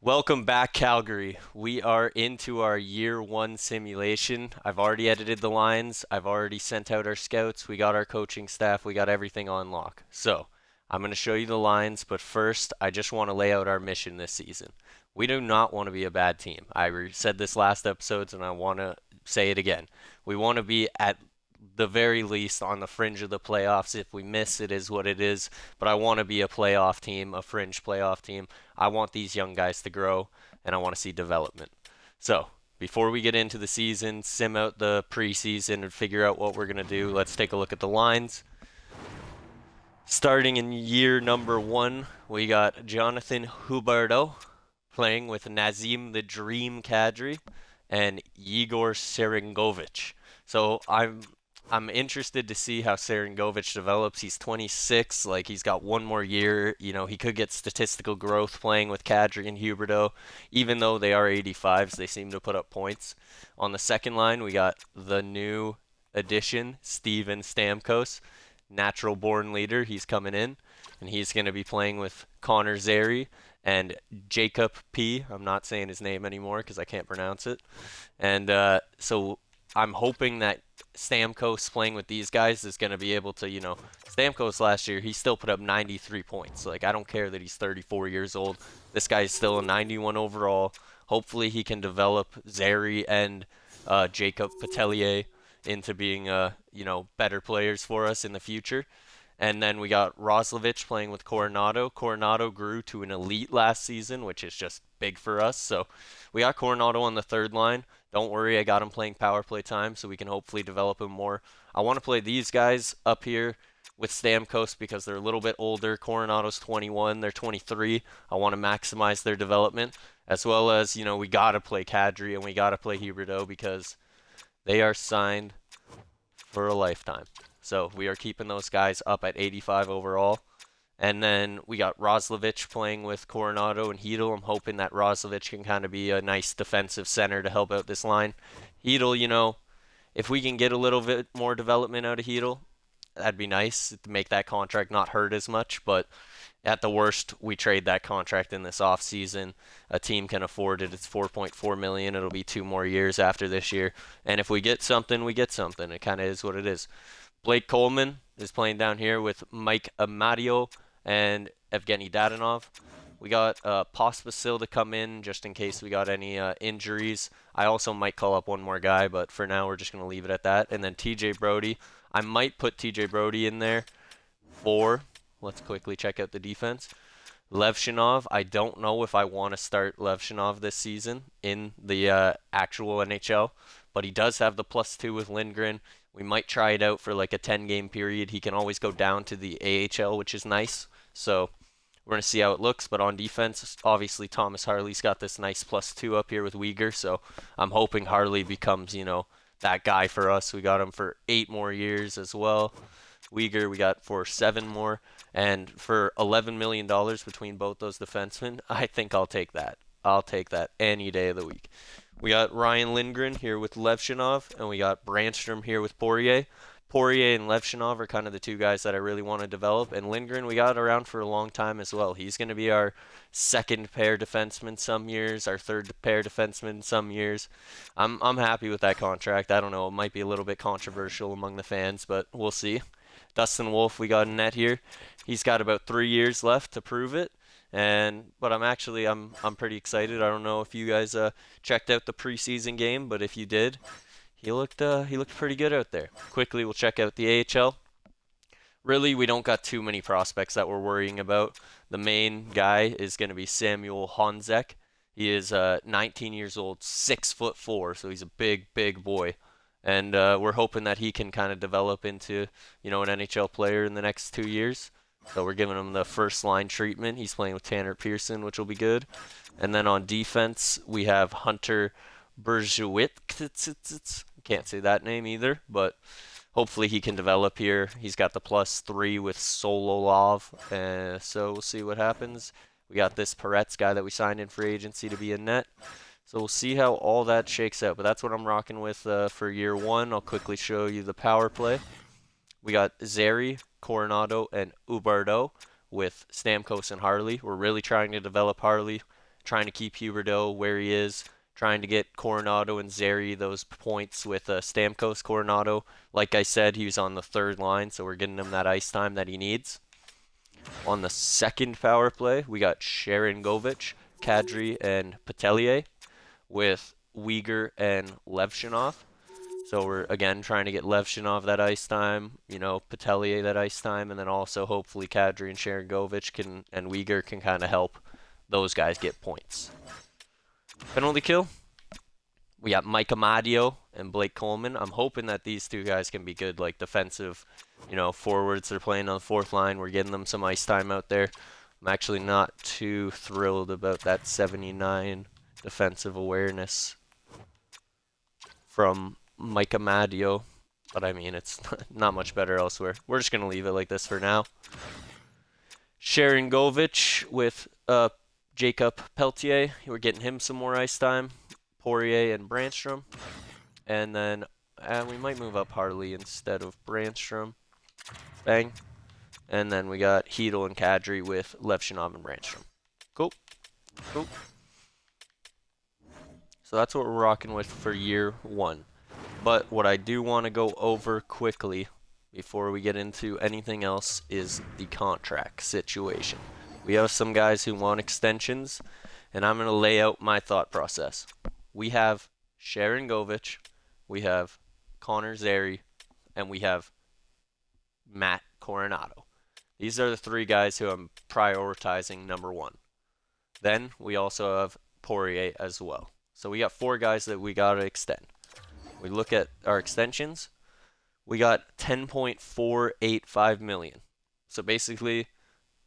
Welcome back, Calgary. We are into our year one simulation. I've already edited the lines. I've already sent out our scouts. We got our coaching staff. We got everything on lock. So I'm going to show you the lines, but first, I just want to lay out our mission this season. We do not want to be a bad team. Said this last episodes, and I want to say it again. We want to be at the very least on the fringe of the playoffs. If we miss, it is what it is. But I want to be a playoff team, a fringe playoff team. I want these young guys to grow, and I want to see development. So, before we get into the season, sim out the preseason, and figure out what we're going to do, let's take a look at the lines. Starting in year number 1, we got Jonathan Huberdeau playing with Nazim the Dream Kadri and Igor Serengovic. So I'm interested to see how Serengovic develops. He's 26, like he's got one more year. You know, he could get statistical growth playing with Kadri and Huberdeau. Even though they are 85s, they seem to put up points. On the second line, we got the new addition, Steven Stamkos, natural born leader. He's coming in, and he's going to be playing with Connor Zary and Jacob P. I'm not saying his name anymore because I can't pronounce it. And so I'm hoping that Stamkos playing with these guys is going to be able to, Stamkos last year, he still put up 93 points. Like, I don't care that he's 34 years old. This guy is still a 91 overall. Hopefully he can develop Zary and Jacob Patelier into being, better players for us in the future. And then we got Roslovic playing with Coronado. Coronado grew to an elite last season, which is just big for us. So we got Coronado on the third line. Don't worry, I got him playing power play time, so we can hopefully develop him more. I want to play these guys up here with Stamkos because they're a little bit older. Coronado's 21, they're 23. I want to maximize their development, as well as, we got to play Kadri and we got to play Huberdeau because they are signed for a lifetime. So we are keeping those guys up at 85 overall. And then we got Roslovic playing with Coronado and Hedel. I'm hoping that Roslovic can kind of be a nice defensive center to help out this line. Hedel, if we can get a little bit more development out of Hedel, that'd be nice to make that contract not hurt as much. But at the worst, we trade that contract in this offseason. A team can afford it. It's $4.4 million. It'll be 2 more years after this year. And if we get something, we get something. It kind of is what it is. Blake Coleman is playing down here with Mike Amadio and Evgeny Dadanov. We got Pospisil to come in just in case we got any injuries. I also might call up one more guy, but for now we're just going to leave it at that. And then TJ Brody. I might put TJ Brody in there for, let's quickly check out the defense. Levshinov, I don't know if I want to start Levshinov this season in the actual NHL, but he does have the +2 with Lindgren. We might try it out for like a 10-game period. He can always go down to the AHL, which is nice. So we're going to see how it looks. But on defense, obviously Thomas Harley's got this nice +2 up here with Uyghur. So I'm hoping Harley becomes, that guy for us. We got him for 8 more years as well. Uyghur we got for 7 more. And for $11 million between both those defensemen, I think I'll take that. I'll take that any day of the week. We got Ryan Lindgren here with Levshinov, and we got Brandstrom here with Poirier. Poirier and Levshinov are kind of the 2 guys that I really want to develop, and Lindgren we got around for a long time as well. He's going to be our second pair defenseman some years, our third pair defenseman some years. I'm happy with that contract. I don't know, it might be a little bit controversial among the fans, but we'll see. Dustin Wolf we got in net here. He's got about 3 years left to prove it. But I'm pretty excited. I don't know if you guys checked out the preseason game, but if you did, he looked pretty good out there. Quickly, we'll check out the AHL. Really, we don't got too many prospects that we're worrying about. The main guy is going to be Samuel Honzek. He is 19 years old, 6'4", so he's a big boy. And we're hoping that he can kind of develop into, an NHL player in the next 2 years. So we're giving him the first line treatment. He's playing with Tanner Pearson, which will be good. And then on defense, we have Hunter Bergewitz. Can't say that name either, but hopefully he can develop here. He's got the +3 with Sololov, so we'll see what happens. We got this Peretz guy that we signed in free agency to be in net. So we'll see how all that shakes out. But that's what I'm rocking with for year 1. I'll quickly show you the power play. We got Zary, Coronado, and Huberdeau with Stamkos and Harley. We're really trying to develop Harley, trying to keep Huberdeau where he is, trying to get Coronado and Zary those points with Stamkos. Coronado, like I said, he was on the third line, so we're getting him that ice time that he needs. On the second power play, we got Sharangovich, Kadri, and Petelier with Uyghur and Levshinov. So we're, again, trying to get Levshinov that ice time, Petelier that ice time, and then also hopefully Kadri and Sharangovich and Uyghur can kind of help those guys get points. Penalty kill, we got Mike Amadio and Blake Coleman. I'm hoping that these two guys can be good, like defensive, forwards. They're playing on the fourth line. We're getting them some ice time out there. I'm actually not too thrilled about that 79 defensive awareness from Mike Amadio, but I mean, it's not much better elsewhere. We're just going to leave it like this for now. Sharangovich with Jacob Peltier. We're getting him some more ice time. Poirier and Brandstrom. And then we might move up Harley instead of Brandstrom. Bang. And then we got Hedel and Kadri with Levshinov and Brandstrom. Cool. Cool. So that's what we're rocking with for year one. But what I do want to go over quickly before we get into anything else is the contract situation. We have some guys who want extensions, and I'm going to lay out my thought process. We have Sharangovich, we have Connor Zary, and we have Matt Coronado. These are the three guys who I'm prioritizing number one. Then we also have Poirier as well. So we got four guys that we got to extend. We look at our extensions. We got $10.485 million. So basically,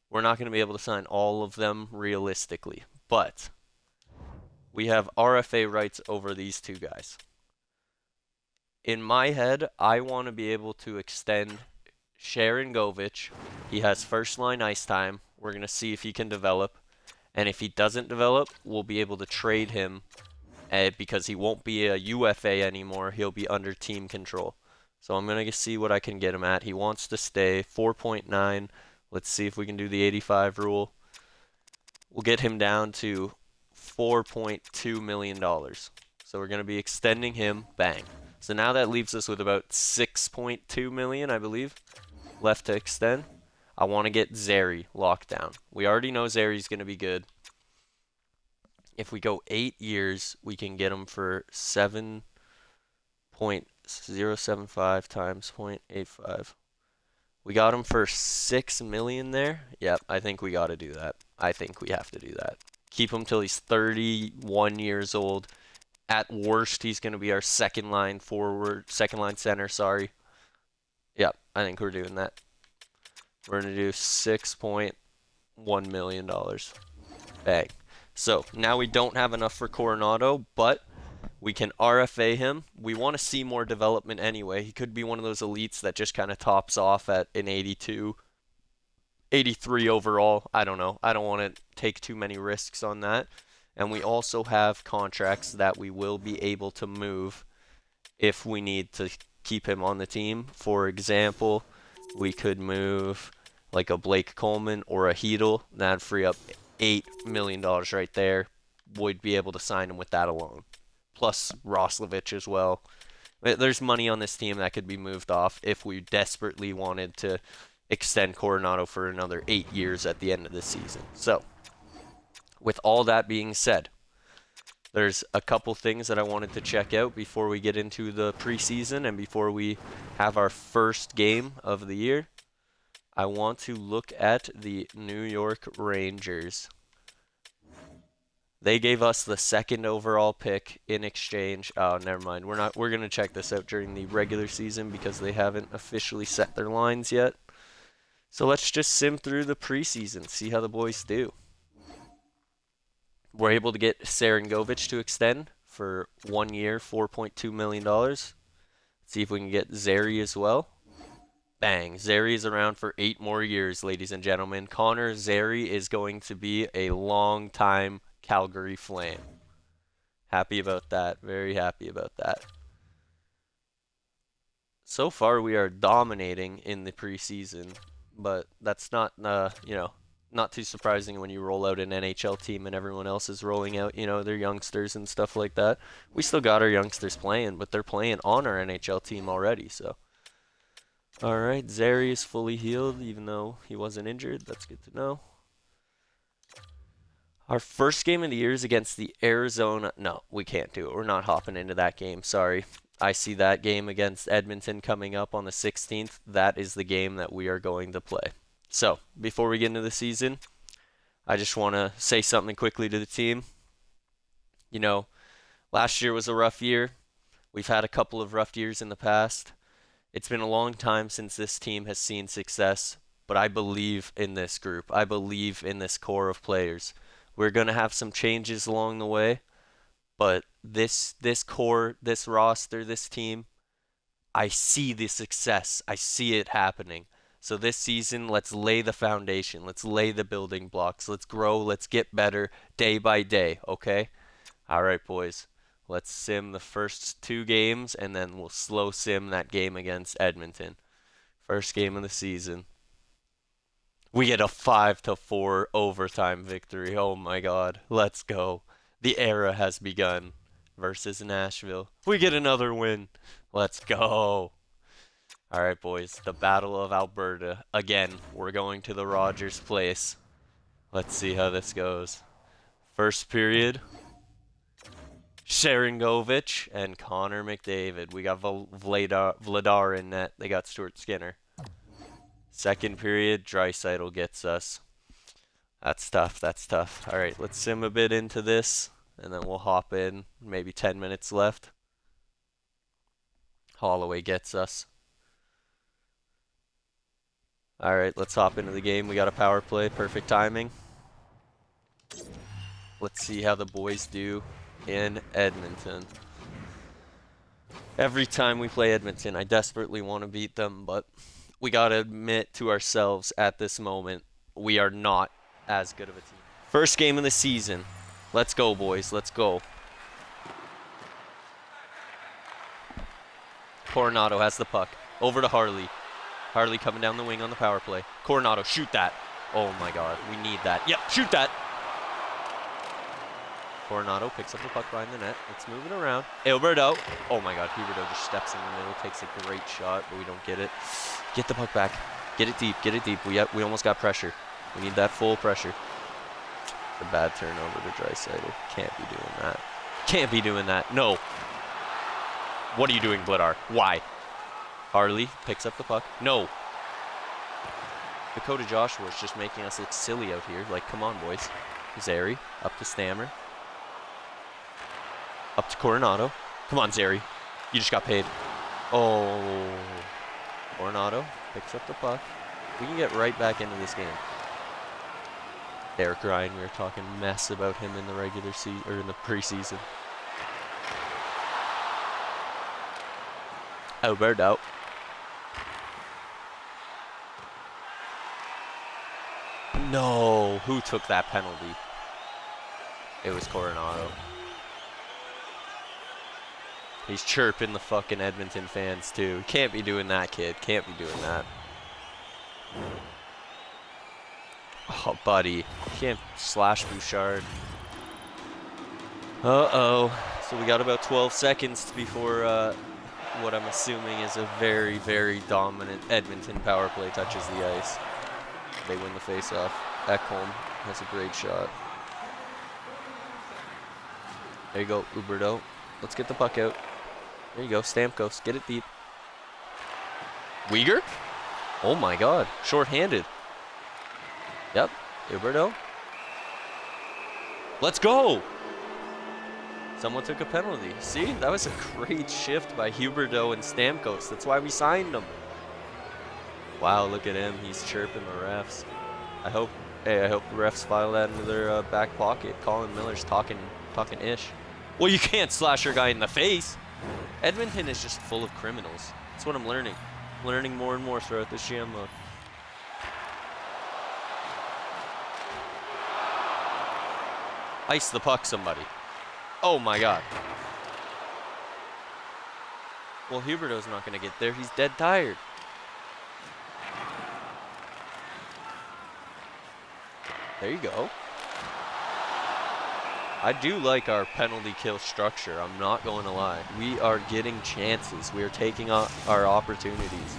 we're not going to be able to sign all of them realistically. But we have RFA rights over these two guys. In my head, I want to be able to extend Sharangovich. He has first line ice time. We're going to see if he can develop. And if he doesn't develop, we'll be able to trade him because he won't be a UFA anymore. He'll be under team control. So I'm going to see what I can get him at. He wants to stay 4.9. Let's see if we can do the 85 rule. We'll get him down to $4.2 million. So we're going to be extending him. Bang. So now that leaves us with about $6.2 million, I believe, left to extend. I want to get Zary locked down. We already know Zary's going to be good. If we go 8 years, we can get him for 7.075 times 0.85. We got him for $6 million there. Yep, I think we got to do that. I think we have to do that. Keep him till he's 31 years old. At worst, he's going to be our second line center, sorry. Yep, I think we're doing that. We're going to do $6.1 million. Bang. So, now we don't have enough for Coronado, but we can RFA him. We want to see more development anyway. He could be one of those elites that just kind of tops off at an 82, 83 overall. I don't know. I don't want to take too many risks on that. And we also have contracts that we will be able to move if we need to keep him on the team. For example, we could move like a Blake Coleman or a Hedel. That'd free up $8 million right there. Would be able to sign him with that alone. Plus Roslovich as well. There's money on this team that could be moved off if we desperately wanted to extend Coronado for another 8 years at the end of the season. So, with all that being said, there's a couple things that I wanted to check out before we get into the preseason and before we have our first game of the year. I want to look at the New York Rangers. They gave us the second overall pick in exchange. Oh, never mind. We're going to check this out during the regular season because they haven't officially set their lines yet. So let's just sim through the preseason, see how the boys do. We're able to get Sharangovich to extend for 1 year, $4.2 million. See if we can get Zary as well. Bang. Zary is around for 8 more years, ladies and gentlemen. Connor Zary is going to be a long-time Calgary Flame. Happy about that. Very happy about that. So far, we are dominating in the preseason, but that's not, not too surprising when you roll out an NHL team and everyone else is rolling out, you know, their youngsters and stuff like that. We still got our youngsters playing, but they're playing on our NHL team already, so. All right, Zary is fully healed, even though he wasn't injured. That's good to know. Our first game of the year is against the Arizona. No, we can't do it. We're not hopping into that game. Sorry. I see that game against Edmonton coming up on the 16th. That is the game that we are going to play. So, before we get into the season, I just want to say something quickly to the team. You know, last year was a rough year. We've had a couple of rough years in the past. It's been a long time since this team has seen success, but I believe in this group. I believe in this core of players. We're going to have some changes along the way, but this core, this roster, this team, I see the success. I see it happening. So this season, let's lay the foundation. Let's lay the building blocks. Let's grow. Let's get better day by day, okay? All right, boys. Let's sim the first 2 games, and then we'll slow sim that game against Edmonton. First game of the season. We get a 5-4 overtime victory. Oh my god. Let's go. The era has begun. Versus Nashville. We get another win. Let's go. Alright, boys. The Battle of Alberta. Again, we're going to the Rogers place. Let's see how this goes. First period. Sharangovich and Connor McDavid. We got Vladar in net. They got Stuart Skinner. Second period, Draisaitl gets us. That's tough. That's tough. All right, let's sim a bit into this, and then we'll hop in. Maybe 10 minutes left. Holloway gets us. All right, let's hop into the game. We got a power play. Perfect timing. Let's see how the boys do in Edmonton. Every time we play Edmonton, I desperately want to beat them, but we got to admit to ourselves at this moment, we are not as good of a team. First game of the season. Let's go, boys. Let's go. Coronado has the puck. Over to Harley. Harley coming down the wing on the power play. Coronado, shoot that. Oh my god, we need that. Yep, shoot that. Coronado picks up the puck behind the net. Let's move it around. Huberdeau. Oh my god, Huberdeau just steps in the middle, takes a great shot, but we don't get it. Get the puck back. Get it deep. Get it deep. We almost got pressure. We need that full pressure. It's a bad turnover to Draisaitl. Can't be doing that. Can't be doing that. No. What are you doing, Vladar? Why? Harley picks up the puck. No. Dakota Joshua is just making us look silly out here. Like, come on, boys. Zary up to Stammer. Up to Coronado. Come on, Zary. You just got paid. Oh. Coronado picks up the puck. We can get right back into this game. Derek Ryan, we were talking mess about him in the regular season or in the preseason. Huberdeau. No, who took that penalty? It was Coronado. He's chirping the fucking Edmonton fans too. Can't be doing that, kid. Can't be doing that. Oh, buddy. Can't slash Bouchard. Uh-oh. So we got about 12 seconds before what I'm assuming is a very, very dominant Edmonton power play touches the ice. They win the faceoff. Ekholm has a great shot. There you go, Huberdeau. Let's get the puck out. There you go, Stamkos. Get it deep. Uyghur? Oh my god. Short-handed. Yep. Huberdeau. Let's go! Someone took a penalty. See? That was a great shift by Huberdeau and Stamkos. That's why we signed him. Wow, look at him. He's chirping the refs. I hope the refs file that into their back pocket. Colin Miller's talking ish. Well, you can't slash your guy in the face. Edmonton is just full of criminals. That's what I'm learning. I'm learning more and more throughout this GM mode. Ice the puck, somebody. Oh my god. Well, Huberdeau's not going to get there. He's dead tired. There you go. I do like our penalty kill structure. I'm not going to lie. We are getting chances. We are taking our opportunities.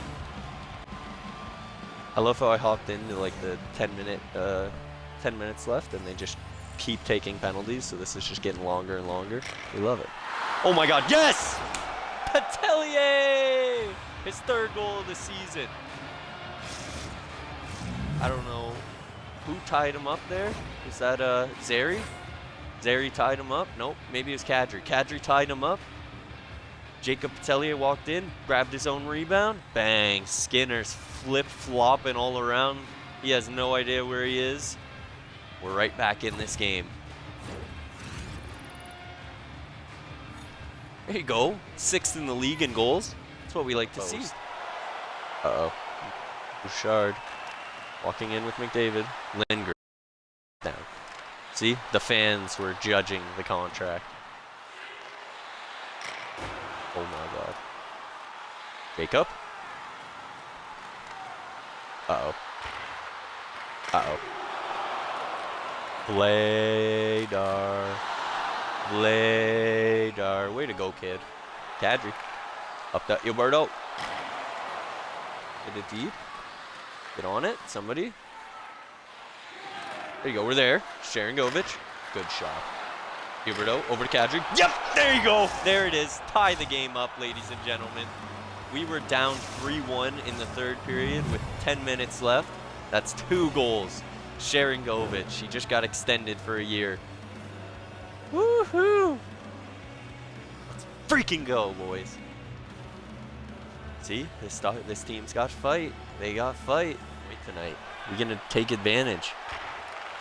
I love how I hopped into like the 10 minutes left and they just keep taking penalties. So this is just getting longer and longer. We love it. Oh my God, yes! Patelier! His 3rd goal of the season. I don't know who tied him up there. Is that Zary? Zary tied him up? Nope, maybe it was Kadri. Kadri tied him up. Jacob Patelier walked in, grabbed his own rebound. Bang, Skinner's flip-flopping all around. He has no idea where he is. We're right back in this game. There you go, 6th in the league in goals. That's what we like to see. Uh-oh, Bouchard walking in with McDavid. Lindgren down. See, the fans were judging the contract. Oh my God. Jacob? Uh-oh. Uh-oh. Vladar. Vladar. Way to go, kid. Kadri. Up that Huberdeau. Get it deep. Get on it. Somebody. There you go. We're there. Sharangovich. Good shot. Huberdeau over to Kadri. Yep, there you go. There it is. Tie the game up, ladies and gentlemen. We were down 3-1 in the 3rd period with 10 minutes left. That's 2 goals. Sharangovich, he just got extended for a year. Woohoo! Let's freaking go, boys. See, this team's got fight. They got fight. Wait tonight. We're gonna take advantage.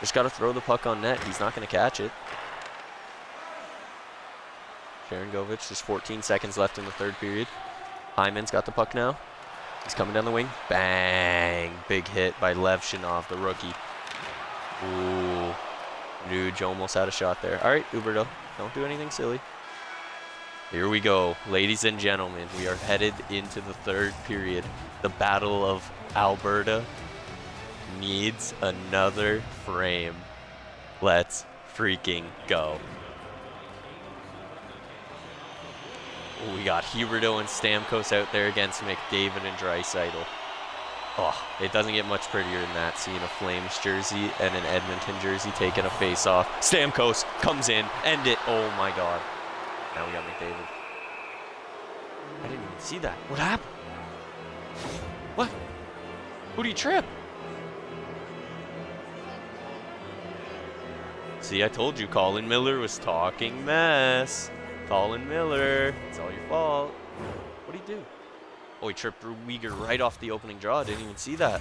Just gotta throw the puck on net. He's not gonna catch it. Sharangovich, just 14 seconds left in the 3rd period. Hyman's got the puck now. He's coming down the wing. Bang! Big hit by Levshinov, the rookie. Ooh. Nuge almost had a shot there. All right, Huberdeau, don't do anything silly. Here we go, ladies and gentlemen. We are headed into the 3rd period. The Battle of Alberta needs another frame. Let's freaking go. Ooh, we got Huberdeau and Stamkos out there against McDavid and Draisaitl. Oh, it doesn't get much prettier than that, seeing a Flames jersey and an Edmonton jersey taking a face-off. Stamkos comes in, end it. Oh my God. Now we got McDavid. I didn't even see that. What happened? What? Who did he trip? See, I told you Colin Miller was talking mess. Colin Miller, it's all your fault. What'd he do? Oh, he tripped through Uyghur right off the opening draw. I didn't even see that.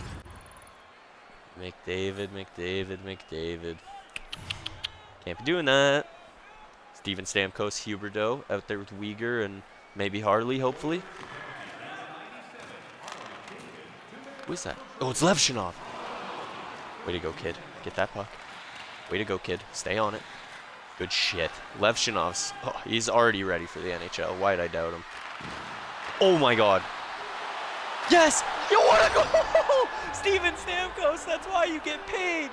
McDavid. Can't be doing that. Steven Stamkos, Huberdeau out there with Uyghur and maybe Harley, hopefully. Who is that? Oh, it's Levshinov. Way to go, kid. Get that puck. Way to go, kid. Stay on it. Good shit. Levshinov's, he's already ready for the NHL. Why'd I doubt him? Oh my God. Yes! You want to go! Steven Stamkos, that's why you get paid.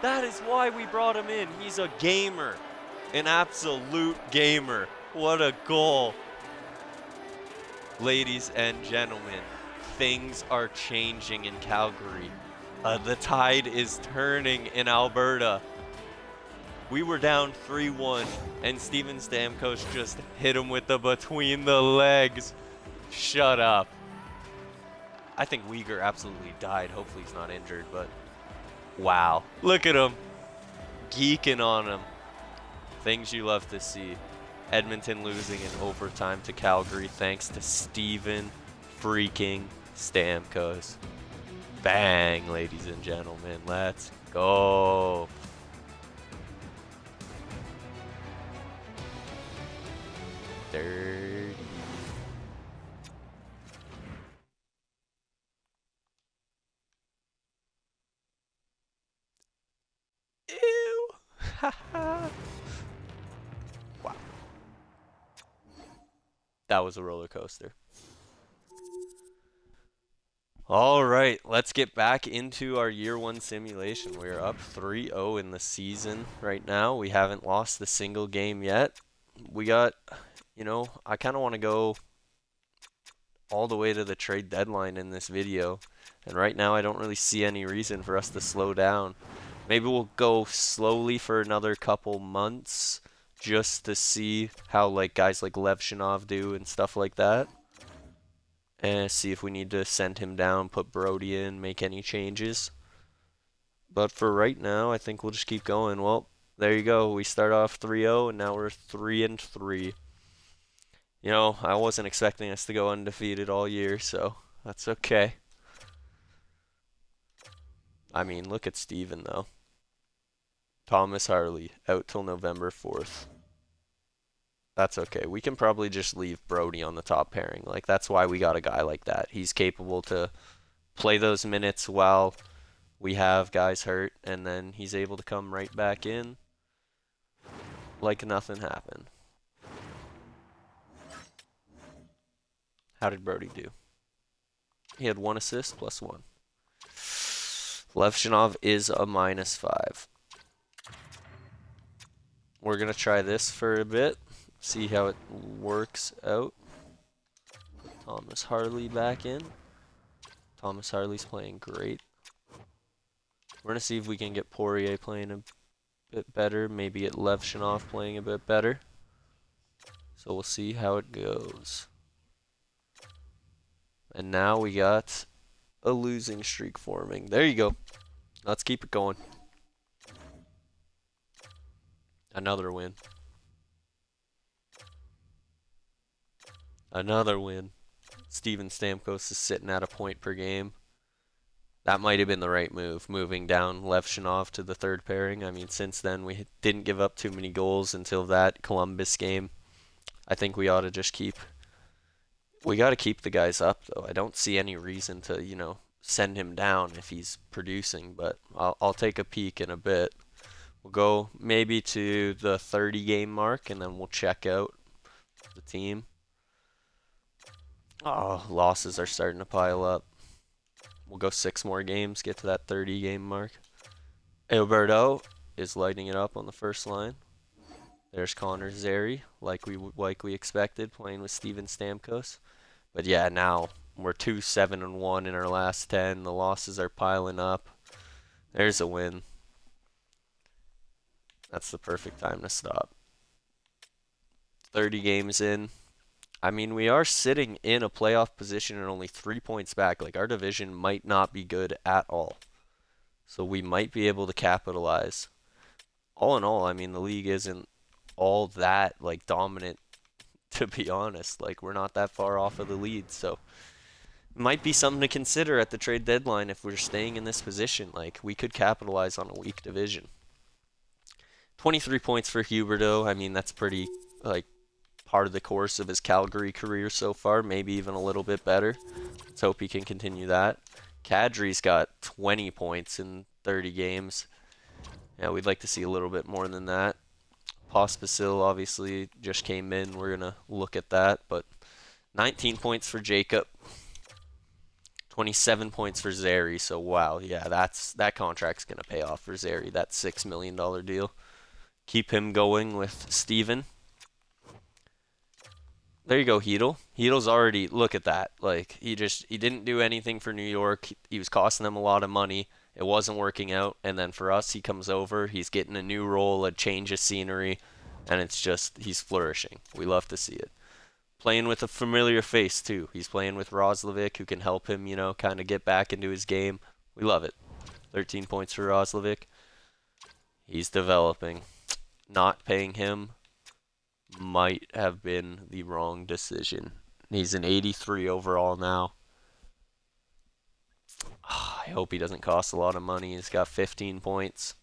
That is why we brought him in. He's a gamer. An absolute gamer. What a goal. Ladies and gentlemen, things are changing in Calgary. The tide is turning in Alberta. We were down 3-1, and Steven Stamkos just hit him with the between the legs. Shut up. I think Uyghur absolutely died. Hopefully he's not injured, but wow. Look at him. Geeking on him. Things you love to see. Edmonton losing in overtime to Calgary thanks to Steven freaking Stamkos. Bang, ladies and gentlemen. Let's go. Dirty. Ew. Wow. That was a roller coaster. All right, let's get back into our year one simulation. We're up 3-0 in the season right now. We haven't lost a single game yet. We got, I kind of want to go all the way to the trade deadline in this video. And right now I don't really see any reason for us to slow down. Maybe we'll go slowly for another couple months just to see how like guys like Levshinov do and stuff like that. And see if we need to send him down, put Brody in, make any changes. But for right now, I think we'll just keep going. Well, there you go. We start off 3-0 and now we're 3-3. I wasn't expecting us to go undefeated all year, so that's okay. I mean, look at Steven though. Thomas Harley out till November 4th. That's okay. We can probably just leave Brody on the top pairing. Like, that's why we got a guy like that. He's capable to play those minutes while we have guys hurt, and then he's able to come right back in like nothing happened. How did Brody do? He had 1 assist plus 1. Levshinov is a -5. We're going to try this for a bit, see how it works out. Thomas Harley back in. Thomas Harley's playing great. We're going to see if we can get Poirier playing a bit better, maybe get Levshinov playing a bit better. So we'll see how it goes. And now we got a losing streak forming. There you go. Let's keep it going. Another win. Another win. Steven Stamkos is sitting at a point per game. That might have been the right move, moving down Levshinov to the third pairing. I mean, since then, we didn't give up too many goals until that Columbus game. I think we ought to just keep... We got to keep the guys up, though. I don't see any reason to, send him down if he's producing, but I'll take a peek in a bit. We'll go maybe to the 30-game mark, and then we'll check out the team. Oh, losses are starting to pile up. We'll go 6 more games, get to that 30-game mark. Huberdeau is lighting it up on the first line. There's Connor Zary, like we expected, playing with Steven Stamkos. But yeah, now we're 2-7-1 in our last 10. The losses are piling up. There's a win. That's the perfect time to stop. 30 games in. I mean, we are sitting in a playoff position and only 3 points back. Like, our division might not be good at all. So we might be able to capitalize. All in all, I mean, the league isn't all that, like, dominant, to be honest. Like, we're not that far off of the lead. So it might be something to consider at the trade deadline if we're staying in this position. Like, we could capitalize on a weak division. 23 points for Huberdeau. I mean, that's pretty, like, part of the course of his Calgary career so far, maybe even a little bit better. Let's hope he can continue that. Kadri's got 20 points in 30 games. Yeah, we'd like to see a little bit more than that. Pospisil obviously just came in. We're going to look at that, but 19 points for Jacob. 27 points for Zary. So wow, yeah, that contract's going to pay off for Zary. That $6 million deal. Keep him going with Steven. There you go, Hedel. Hedel's already, look at that. Like, he didn't do anything for New York. He was costing them a lot of money. It wasn't working out. And then for us, he comes over. He's getting a new role, a change of scenery. And it's just, he's flourishing. We love to see it. Playing with a familiar face, too. He's playing with Roslovic, who can help him, kind of get back into his game. We love it. 13 points for Roslovic. He's developing. Not paying him might have been the wrong decision. He's an 83 overall now. I hope he doesn't cost a lot of money. He's got 15 points.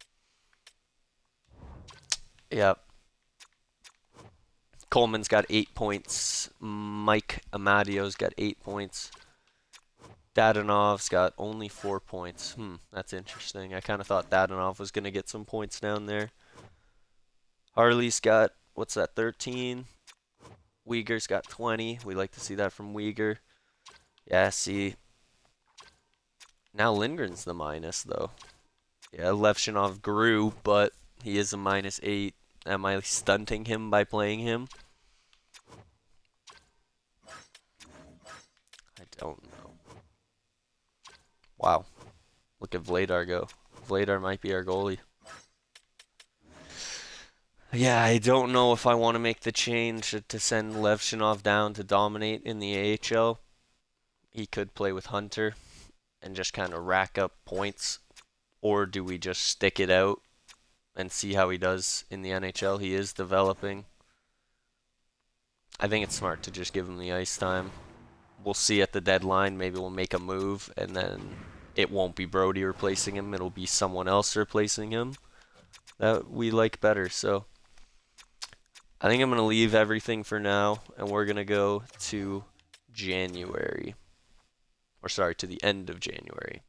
Yep. Coleman's got 8 points. Mike Amadio's got 8 points. Dadonov's got only 4 points. That's interesting. I kind of thought Dadonov was going to get some points down there. Harley's got, what's that, 13? Uyghur's got 20. We like to see that from Uyghur. Yeah, see, Now Lindgren's the minus, though. Yeah, Levshinov grew, but he is a -8. Am I stunting him by playing him? I don't know. Wow. Look at Vladar go. Vladar might be our goalie. Yeah, I don't know if I want to make the change to send Levshinov down to dominate in the AHL. He could play with Hunter and just kind of rack up points. Or do we just stick it out and see how he does in the NHL? He is developing. I think it's smart to just give him the ice time. We'll see at the deadline. Maybe we'll make a move, and then it won't be Brody replacing him. It'll be someone else replacing him that we like better. So I think I'm going to leave everything for now, and we're going to go to January. Or sorry, to the end of January.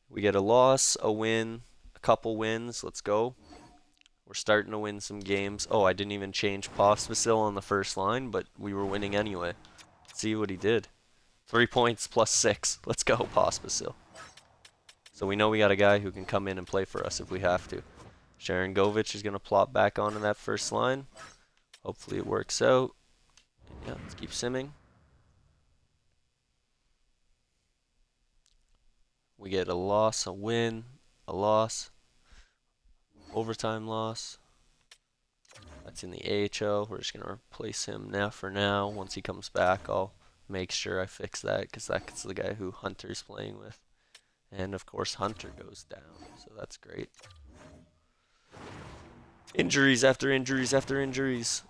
We get a loss, a win, a couple wins. Let's go. We're starting to win some games. Oh, I didn't even change Pospisil on the first line, but we were winning anyway. Let's see what he did. 3 points plus 6. Let's go, Pospisil. So we know we got a guy who can come in and play for us if we have to. Sharangovich is going to plop back onto that first line. Hopefully it works out. Yeah, let's keep simming. We get a loss, a win, a loss, overtime loss. That's in the AHL. We're just going to replace him now for now. Once he comes back, I'll make sure I fix that because that's the guy who Hunter's playing with. And of course, Hunter goes down, so that's great. Injuries after injuries after injuries.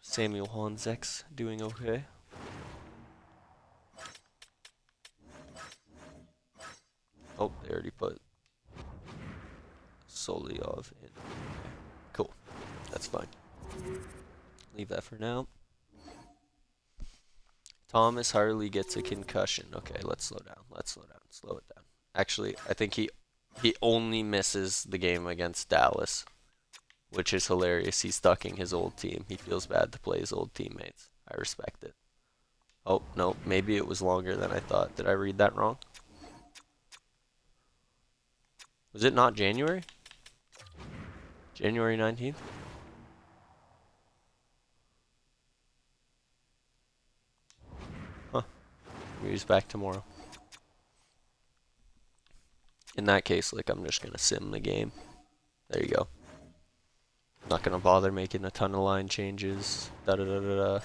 Samuel Honzek's doing okay. Oh, they already put Solyov in. Cool. That's fine. Leave that for now. Thomas Harley gets a concussion. Okay, let's slow down. Let's slow down. Slow it down. Actually, I think he only misses the game against Dallas, which is hilarious. He's ducking his old team. He feels bad to play his old teammates. I respect it. Oh, no, maybe it was longer than I thought. Did I read that wrong? Was it not January? January 19th? Huh. Maybe he's back tomorrow. In that case, like, I'm just going to sim the game. There you go. Not going to bother making a ton of line changes. Da-da-da-da-da.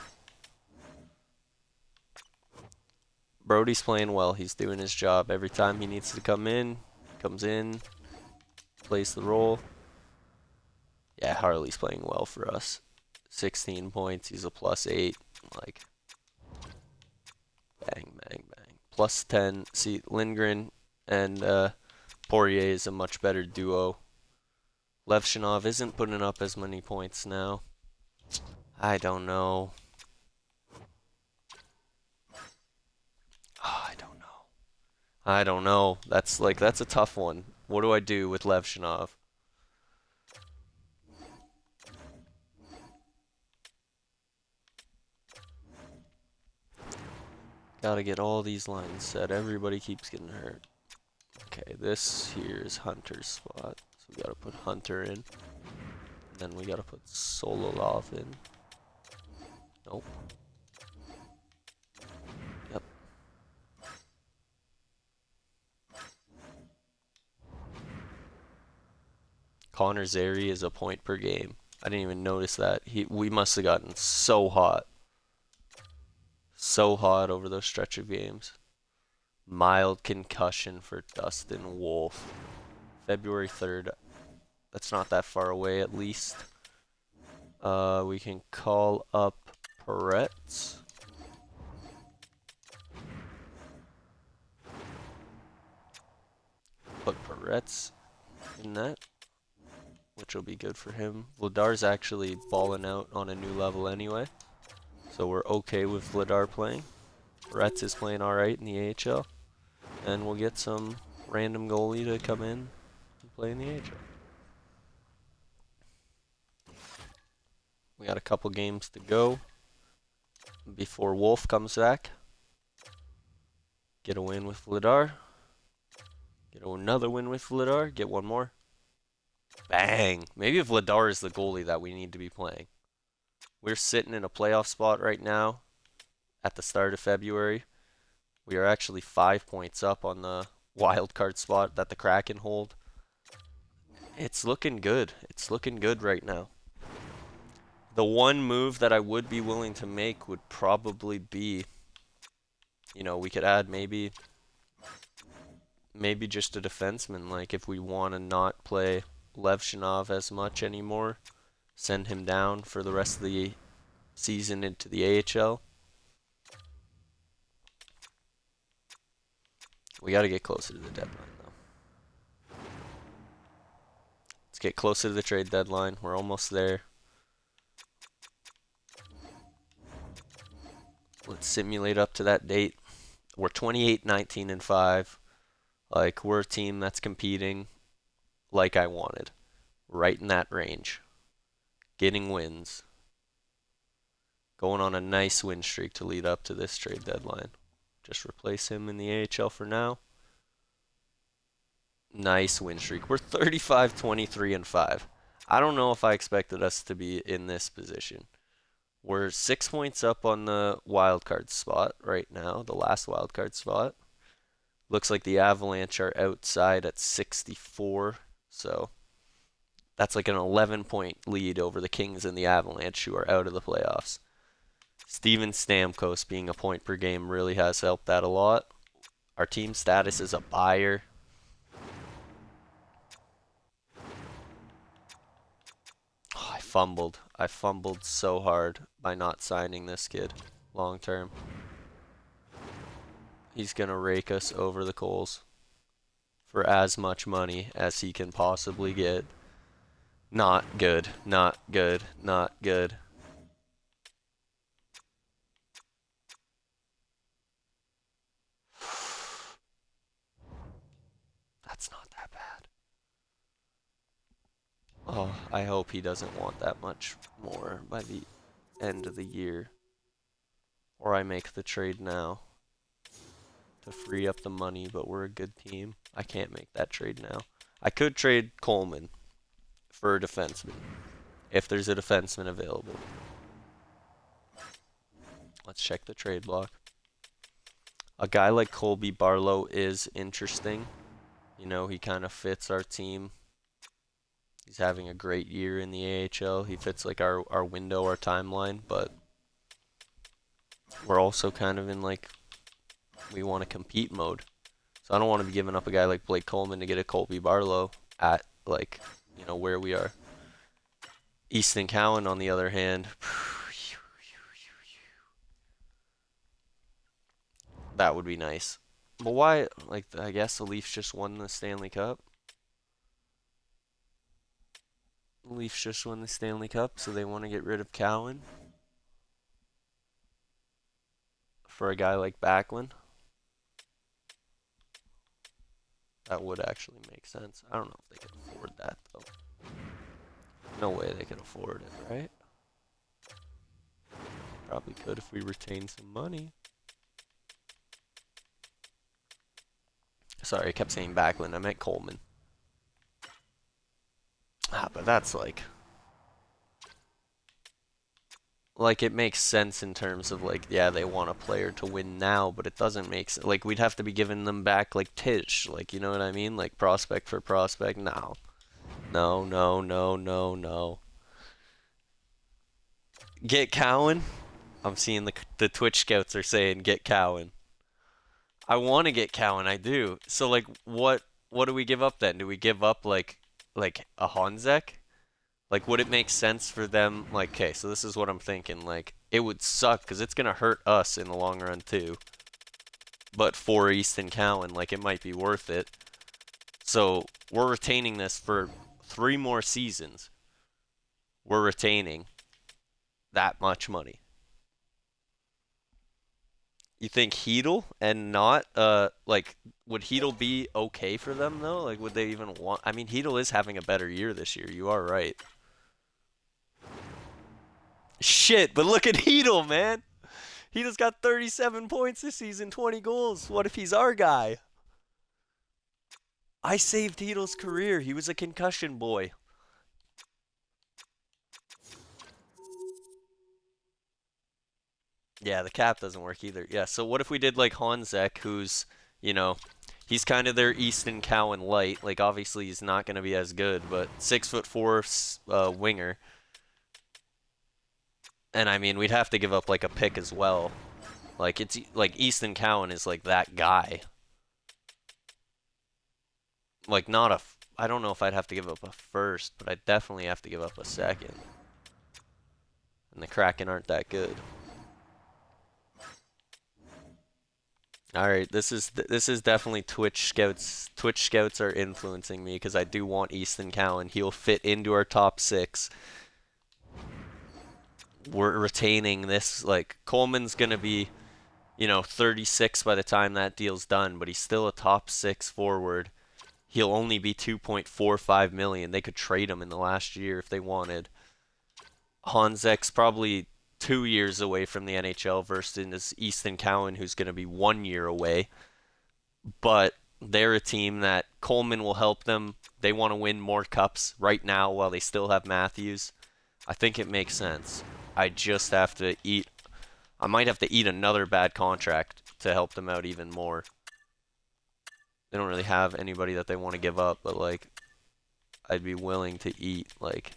Brody's playing well. He's doing his job. Every time he needs to come in, comes in, plays the role. Yeah, Harley's playing well for us. 16 points. He's a +8. Like, bang, bang, bang. +10. See, Lindgren and Poirier is a much better duo. Levshinov isn't putting up as many points now. I don't know. Oh, I don't know. That's a tough one. What do I do with Levshinov? Gotta get all these lines set. Everybody keeps getting hurt. Okay, this here is Hunter's spot. So we gotta put Hunter in. And then we gotta put Solyov in. Nope. Yep. Connor Zary is a point per game. I didn't even notice that. We must have gotten so hot. So hot over those stretch of games. Mild concussion for Dustin Wolf. February 3rd. That's not that far away, at least. We can call up Peretz. Put Peretz in that, which will be good for him. Vladar's actually balling out on a new level anyway, so we're okay with Vladar playing. Peretz is playing alright in the AHL, and we'll get some random goalie to come in and play in the AHL. We got a couple games to go before Wolf comes back. Get a win with Vladar. Get another win with Vladar. Get one more. Bang! Maybe Vladar is the goalie that we need to be playing. We're sitting in a playoff spot right now at the start of February. We are actually 5 points up on the wild card spot that the Kraken hold. It's looking good. It's looking good right now. The one move that I would be willing to make would probably be, you know, we could add maybe just a defenseman. Like if we want to not play Levshinov as much anymore, send him down for the rest of the season into the AHL. We got to get closer to the deadline, though. Let's get closer to the trade deadline. We're almost there. Let's simulate up to that date. We're 28, 19, and 5. Like, we're a team that's competing like I wanted. Right in that range. Getting wins. Going on a nice win streak to lead up to this trade deadline. Just replace him in the AHL for now. Nice win streak. We're 35, 23, and 5. I don't know if I expected us to be in this position. We're 6 points up on the wild card spot right now, the last wild card spot. Looks like the Avalanche are outside at 64, so that's like an 11-point lead over the Kings and the Avalanche, who are out of the playoffs. Steven Stamkos being a point per game really has helped that a lot. Our team status is a buyer. Oh, I fumbled so hard by not signing this kid long term. He's going to rake us over the coals for as much money as he can possibly get. Not good, not good, not good. That's not that bad. Oh, I hope he doesn't want that much more by the end of the year. Or I make the trade now to free up the money, but we're a good team. I can't make that trade now. I could trade Coleman for a defenseman, if there's a defenseman available. Let's check the trade block. A guy like Colby Barlow is interesting. You know, he kind of fits our team. He's having a great year in the AHL. He fits like our window, our timeline, but we're also kind of in like, we want to compete mode. So I don't want to be giving up a guy like Blake Coleman to get a Colby Barlow at like, you know, where we are. Easton Cowan, on the other hand, that would be nice. But why, like, I guess the Leafs just won the Stanley Cup. The Leafs just won the Stanley Cup, so they want to get rid of Cowan for a guy like Backlund. That would actually make sense. I don't know if they can afford that, though. No way they can afford it, right? Probably could if we retain some money. Sorry, I kept saying Backlund. I meant Coleman. But that's like it makes sense in terms of like, yeah, they want a player to win now, but it doesn't make sense. Like, we'd have to be giving them back like Tish, like, you know what I mean? Like prospect for prospect. No. No, no, no, no, no. Get Cowan. I'm seeing the Twitch scouts are saying get Cowan. I want to get Cowan, I do. So like, what do we give up then? Do we give up like a Honzek? Like, would it make sense for them? Like, okay, so this is what I'm thinking. Like, it would suck because it's gonna hurt us in the long run too. But for Easton Cowan, like, it might be worth it. So we're retaining this for 3 more seasons. We're retaining that much money. You think Hedel and not like, would Hedel be okay for them though? Like, would they even want? I mean, Hedel is having a better year this year. You are right. Shit, but look at Hedel, man. He just got 37 points this season, 20 goals. What if he's our guy? I saved Tito's career. He was a concussion boy. Yeah, the cap doesn't work either. Yeah, so what if we did like Honzek, who's, you know, he's kind of their Easton Cowan light. Like, obviously he's not going to be as good, but 6'4" winger. And I mean, we'd have to give up like a pick as well. Like, it's like Easton Cowan is like that guy. Like, not a. I don't know if I'd have to give up a first, but I'd definitely have to give up a second. And the Kraken aren't that good. All right, this is definitely Twitch Scouts. Twitch Scouts are influencing me because I do want Easton Cowan. He'll fit into our top 6. We're retaining this. Like, Coleman's gonna be, 36 by the time that deal's done, but he's still a top 6 forward. He'll only be 2.45 million. They could trade him in the last year if they wanted. Honzek's probably 2 years away from the NHL versus Easton Cowan, who's going to be 1 year away. But they're a team that Coleman will help them. They want to win more cups right now while they still have Matthews. I think it makes sense. I just have to eat. I might have to eat another bad contract to help them out even more. They don't really have anybody that they want to give up, but like, I'd be willing to eat like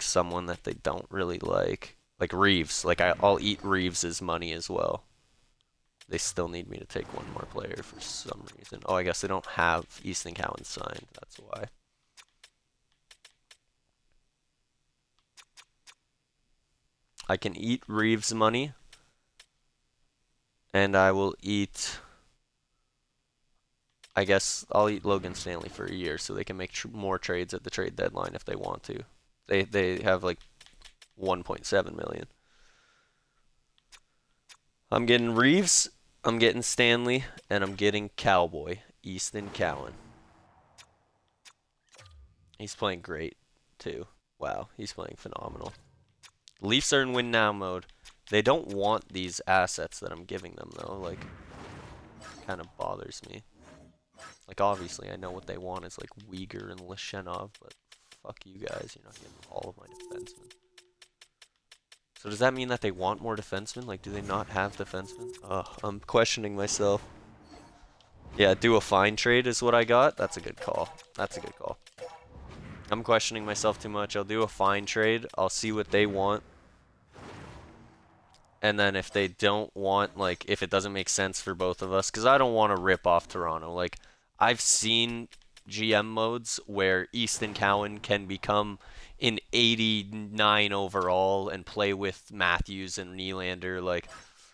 someone that they don't really like Reeves. Like, I'll eat Reeves' money as well. They still need me to take one more player for some reason. Oh, I guess they don't have Easton Cowan signed. That's why. I can eat Reeves' money, and I will eat. I guess I'll eat Logan Stanley for a year so they can make more trades at the trade deadline if they want to. They have like 1.7 million. I'm getting Reeves, I'm getting Stanley, and I'm getting Cowboy, Easton Cowan. He's playing great too. Wow, he's playing phenomenal. Leafs are in win now mode. They don't want these assets that I'm giving them though. Like, kind of bothers me. Like, obviously, I know what they want is like Uyghur and Lishenov, but fuck you guys, you're not getting all of my defensemen. So does that mean that they want more defensemen? Like, do they not have defensemen? Ugh, I'm questioning myself. Yeah, do a fine trade is what I got. That's a good call. That's a good call. I'm questioning myself too much. I'll do a fine trade. I'll see what they want. And then if they don't want, like, if it doesn't make sense for both of us, because I don't want to rip off Toronto. Like, I've seen GM modes where Easton Cowan can become an 89 overall and play with Matthews and Nylander. Like,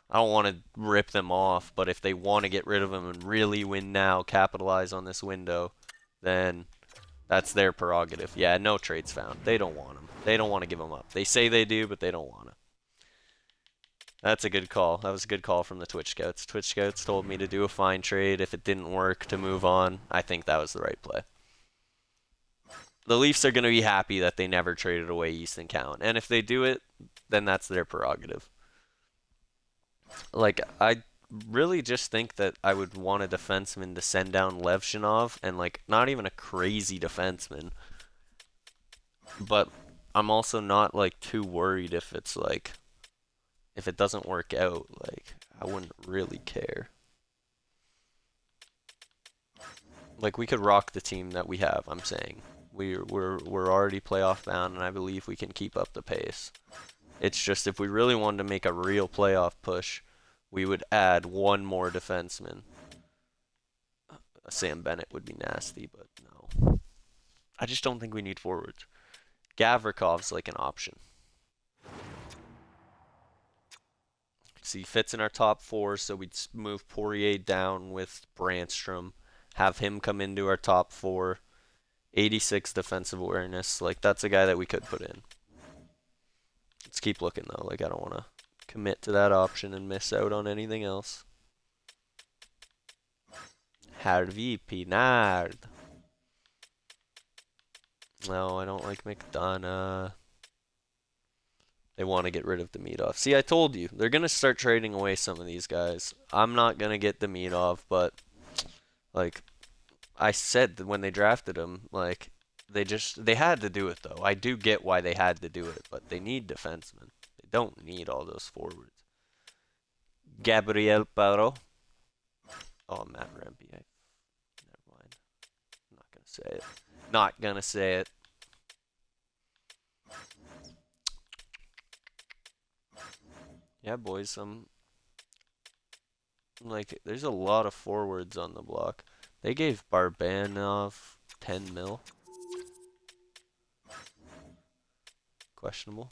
I don't want to rip them off, but if they want to get rid of him and really win now, capitalize on this window, then that's their prerogative. Yeah, no trades found. They don't want him. They don't want to give him up. They say they do, but they don't want him. That's a good call. That was a good call from the Twitch Scouts. Twitch Scouts told me to do a fine trade. If it didn't work, to move on. I think that was the right play. The Leafs are going to be happy that they never traded away Easton Cowan. And if they do it, then that's their prerogative. Like, I really just think that I would want a defenseman to send down Levshinov, and, like, not even a crazy defenseman. But I'm also not, like, too worried if it's, like, if it doesn't work out. Like, I wouldn't really care. Like, we could rock the team that we have, I'm saying. We're already playoff bound, and I believe we can keep up the pace. It's just if we really wanted to make a real playoff push, we would add one more defenseman. Sam Bennett would be nasty, but no. I just don't think we need forwards. Gavrikov's like an option. So he fits in our top 4, so we'd move Poirier down with Brandstrom, have him come into our top 4. 86 defensive awareness. Like, that's a guy that we could put in. Let's keep looking, though. Like, I don't want to commit to that option and miss out on anything else. Harvey Pinard. No, I don't like McDonough. They want to get rid of Demidov. See, I told you. They're going to start trading away some of these guys. I'm not going to get Demidov, but, like, I said that when they drafted him, like, they had to do it, though. I do get why they had to do it, but they need defensemen. They don't need all those forwards. Gabriel Paro. Oh, Matt Rempe. Never mind. I'm not going to say it. Not going to say it. Yeah, boys, like, there's a lot of forwards on the block. They gave Barbanov 10 mil. Questionable.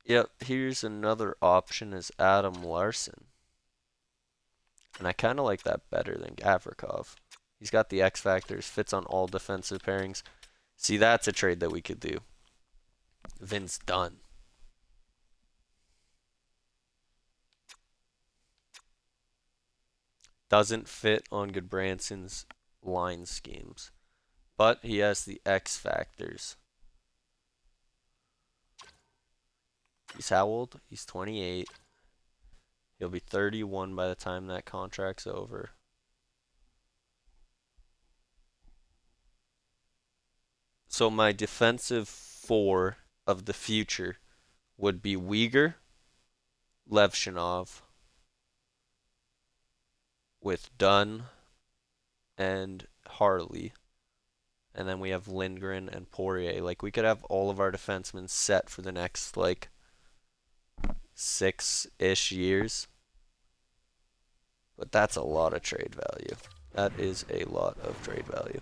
Yep, here's another option is Adam Larson. And I kind of like that better than Gavrikov. He's got the X factors, fits on all defensive pairings. See, that's a trade that we could do. Vince Dunn. Doesn't fit on Goodbranson's line schemes. But he has the X factors. He's how old? He's 28. He'll be 31 by the time that contract's over. So my defensive four of the future would be Uyghur, Levshinov, with Dunn and Harley. And then we have Lindgren and Poirier. Like, we could have all of our defensemen set for the next, like, 6-ish years. But that's a lot of trade value. That is a lot of trade value.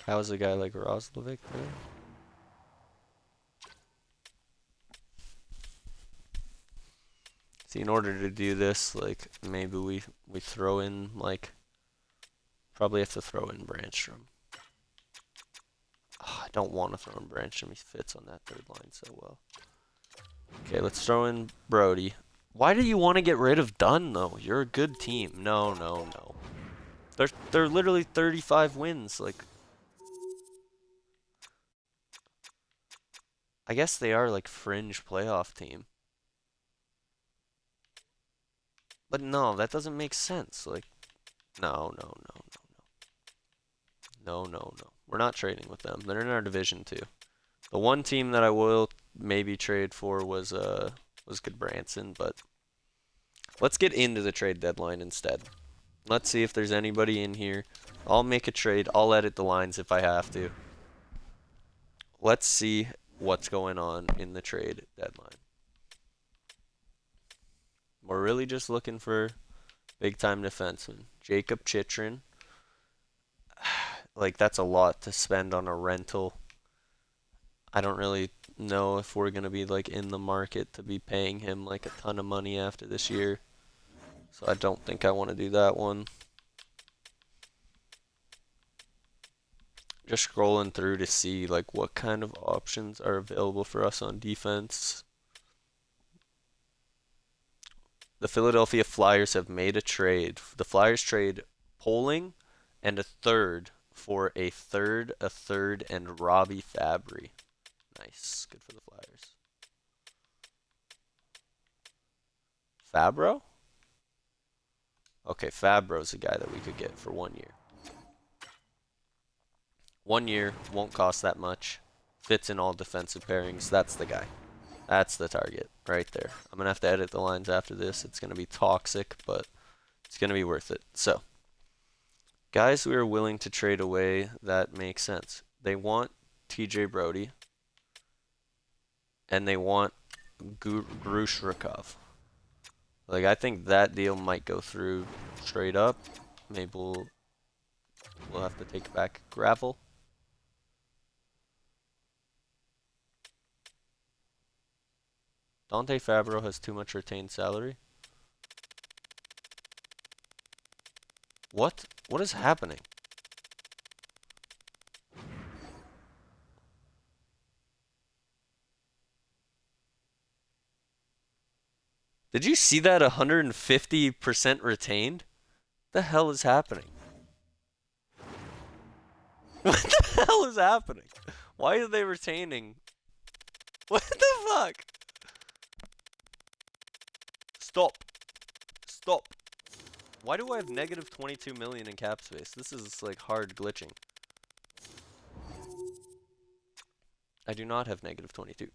How is a guy like Roslovic there? See, in order to do this, like, maybe we throw in, like, probably have to throw in Brandstrom. Oh, I don't want to throw in Brandstrom. He fits on that third line so well. Okay, let's throw in Brody. Why do you want to get rid of Dunn, though? You're a good team. No, no, no. They're literally 35 wins. Like, I guess they are, like, fringe playoff team. But no, that doesn't make sense. Like, no, no, no, no, no. No, no, no. We're not trading with them. They're in our division too. The one team that I will maybe trade for was Goodbranson, but let's get into the trade deadline instead. Let's see if there's anybody in here. I'll make a trade. I'll edit the lines if I have to. Let's see what's going on in the trade deadline. We're really just looking for big-time defensemen. Jacob Chychrun. Like, that's a lot to spend on a rental. I don't really know if we're going to be, like, in the market to be paying him, like, a ton of money after this year. So I don't think I want to do that one. Just scrolling through to see, like, what kind of options are available for us on defense. The Philadelphia Flyers have made a trade. The Flyers trade Poling and a third for a third, and Robbie Fabry. Nice. Good for the Flyers. Fabro? Okay, Fabro's a guy that we could get for 1 year. 1 year, won't cost that much. Fits in all defensive pairings. That's the guy. That's the target right there. I'm going to have to edit the lines after this. It's going to be toxic, but it's going to be worth it. So, guys we are willing to trade away that make sense. They want TJ Brody, and they want Grushnikov. Like, I think that deal might go through straight up. Maybe we'll have to take back Gravel. Dante Fabro has too much retained salary. What? What is happening? Did you see that 150% retained? The hell is happening? What the hell is happening? Why are they retaining? What the fuck? Stop. Stop. Why do I have negative 22 million in cap space? This is like hard glitching. I do not have negative 22.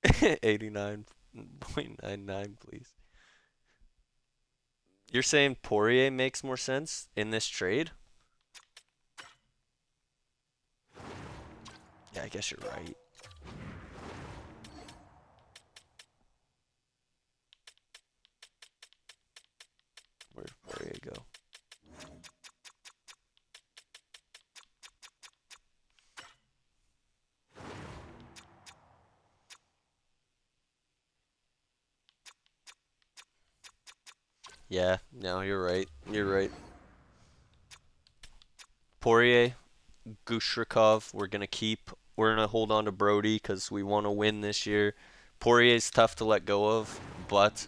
89.99, please. You're saying Poirier makes more sense in this trade? Yeah, I guess you're right. Where'd Poirier go? Yeah, no, you're right. You're right. Poirier, Gushrikov, we're gonna keep. We're gonna hold on to Brody because we want to win this year. Poirier's tough to let go of, but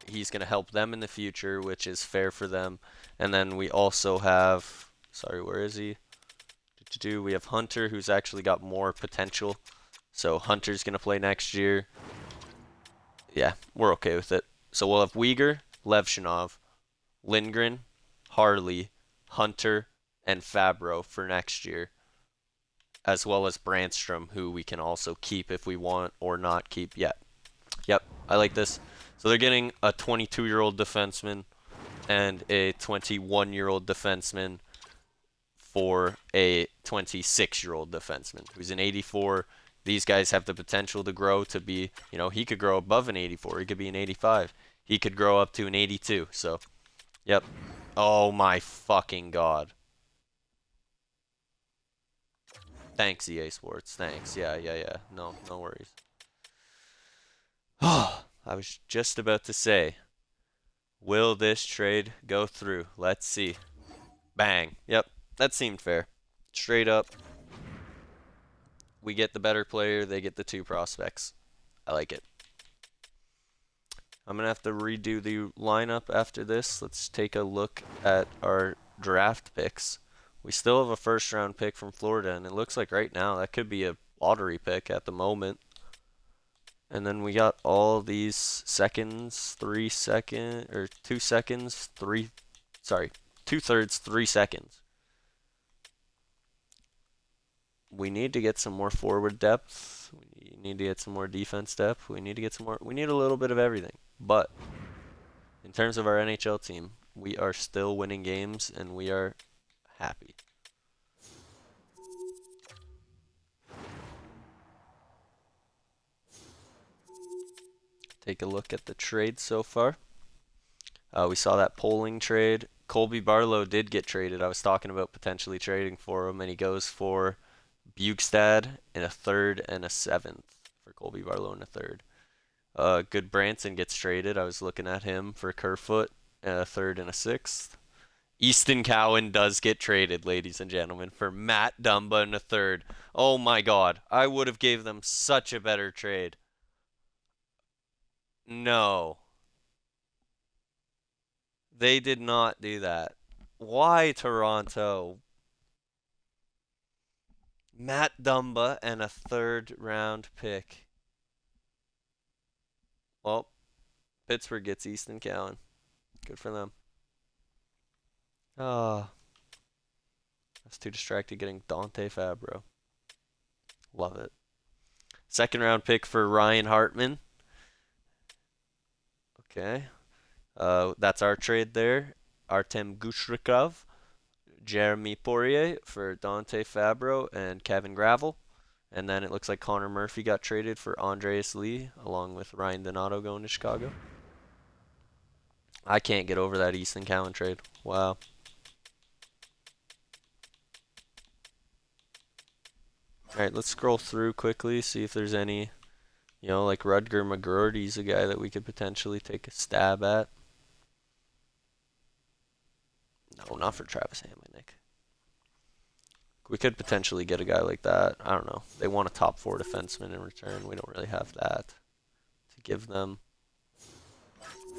he's gonna help them in the future, which is fair for them. And then we also have, sorry, where is he? We have Hunter, who's actually got more potential. So Hunter's gonna play next year. Yeah, we're okay with it. So we'll have Uyghur, Levshinov, Lindgren, Harley, Hunter, and Fabro for next year, as well as Brandstrom, who we can also keep if we want or not keep yet. Yep, I like this. So they're getting a 22-year-old defenseman and a 21-year-old defenseman for a 26-year-old defenseman who's an 84. These guys have the potential to grow to be, you know, he could grow above an 84. He could be an 85. He could grow up to an 82. So, yep. Oh my fucking god. Thanks, EA Sports. Thanks. Yeah. No worries. Oh, I was just about to say, will this trade go through? Let's see. Bang. Yep, that seemed fair. Straight up, we get the better player, they get the two prospects. I like it. I'm going to have to redo the lineup after this. Let's take a look at our draft picks. We still have a first round pick from Florida, and it looks like right now that could be a lottery pick at the moment. And then we got all these seconds, 2 seconds, 2/3, 3 seconds. We need to get some more forward depth. We need to get some more defense depth. We need to get some more. We need a little bit of everything. But in terms of our NHL team, we are still winning games and we are happy. Take a look at the trade so far. We saw that polling trade. Colby Barlow did get traded. I was talking about potentially trading for him, and he goes for Bukestad in a 3rd and a 7th for Colby Barlow in a 3rd. Good Branson gets traded. I was looking at him for Kerfoot in a 3rd and a 6th. Easton Cowan does get traded, ladies and gentlemen, for Matt Dumba in a 3rd. Oh my god, I would have gave them such a better trade. No. They did not do that. Why, Toronto? Matt Dumba and a 3rd round pick. Well, Pittsburgh gets Easton Cowan. Good for them. Ah, I was too distracted getting Dante Fabro. Love it. 2nd round pick for Ryan Hartman. Okay. That's our trade there. Artem Gushrikov, Jeremy Poirier for Dante Fabro and Kevin Gravel. And then it looks like Connor Murphy got traded for Andreas Lee, along with Ryan Donato going to Chicago. I can't get over that Easton Cowan trade. Wow. Alright, let's scroll through quickly, see if there's any, you know, like Rudger McGroarty's a guy that we could potentially take a stab at. No, not for Travis Hamonic. We could potentially get a guy like that. I don't know. They want a top 4 defenseman in return. We don't really have that to give them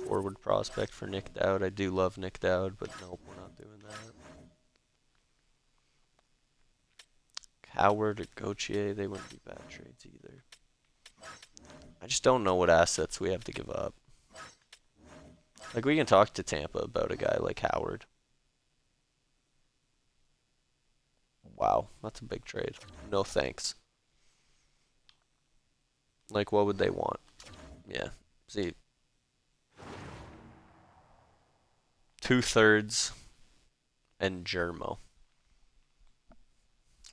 forward prospect for Nick Dowd. I do love Nick Dowd, but nope, we're not doing that. Howard or Gauthier, they wouldn't be bad trades either. I just don't know what assets we have to give up. Like, we can talk to Tampa about a guy like Howard. Wow, that's a big trade. No thanks. Like, what would they want? Yeah, see. 2/3 and Germo.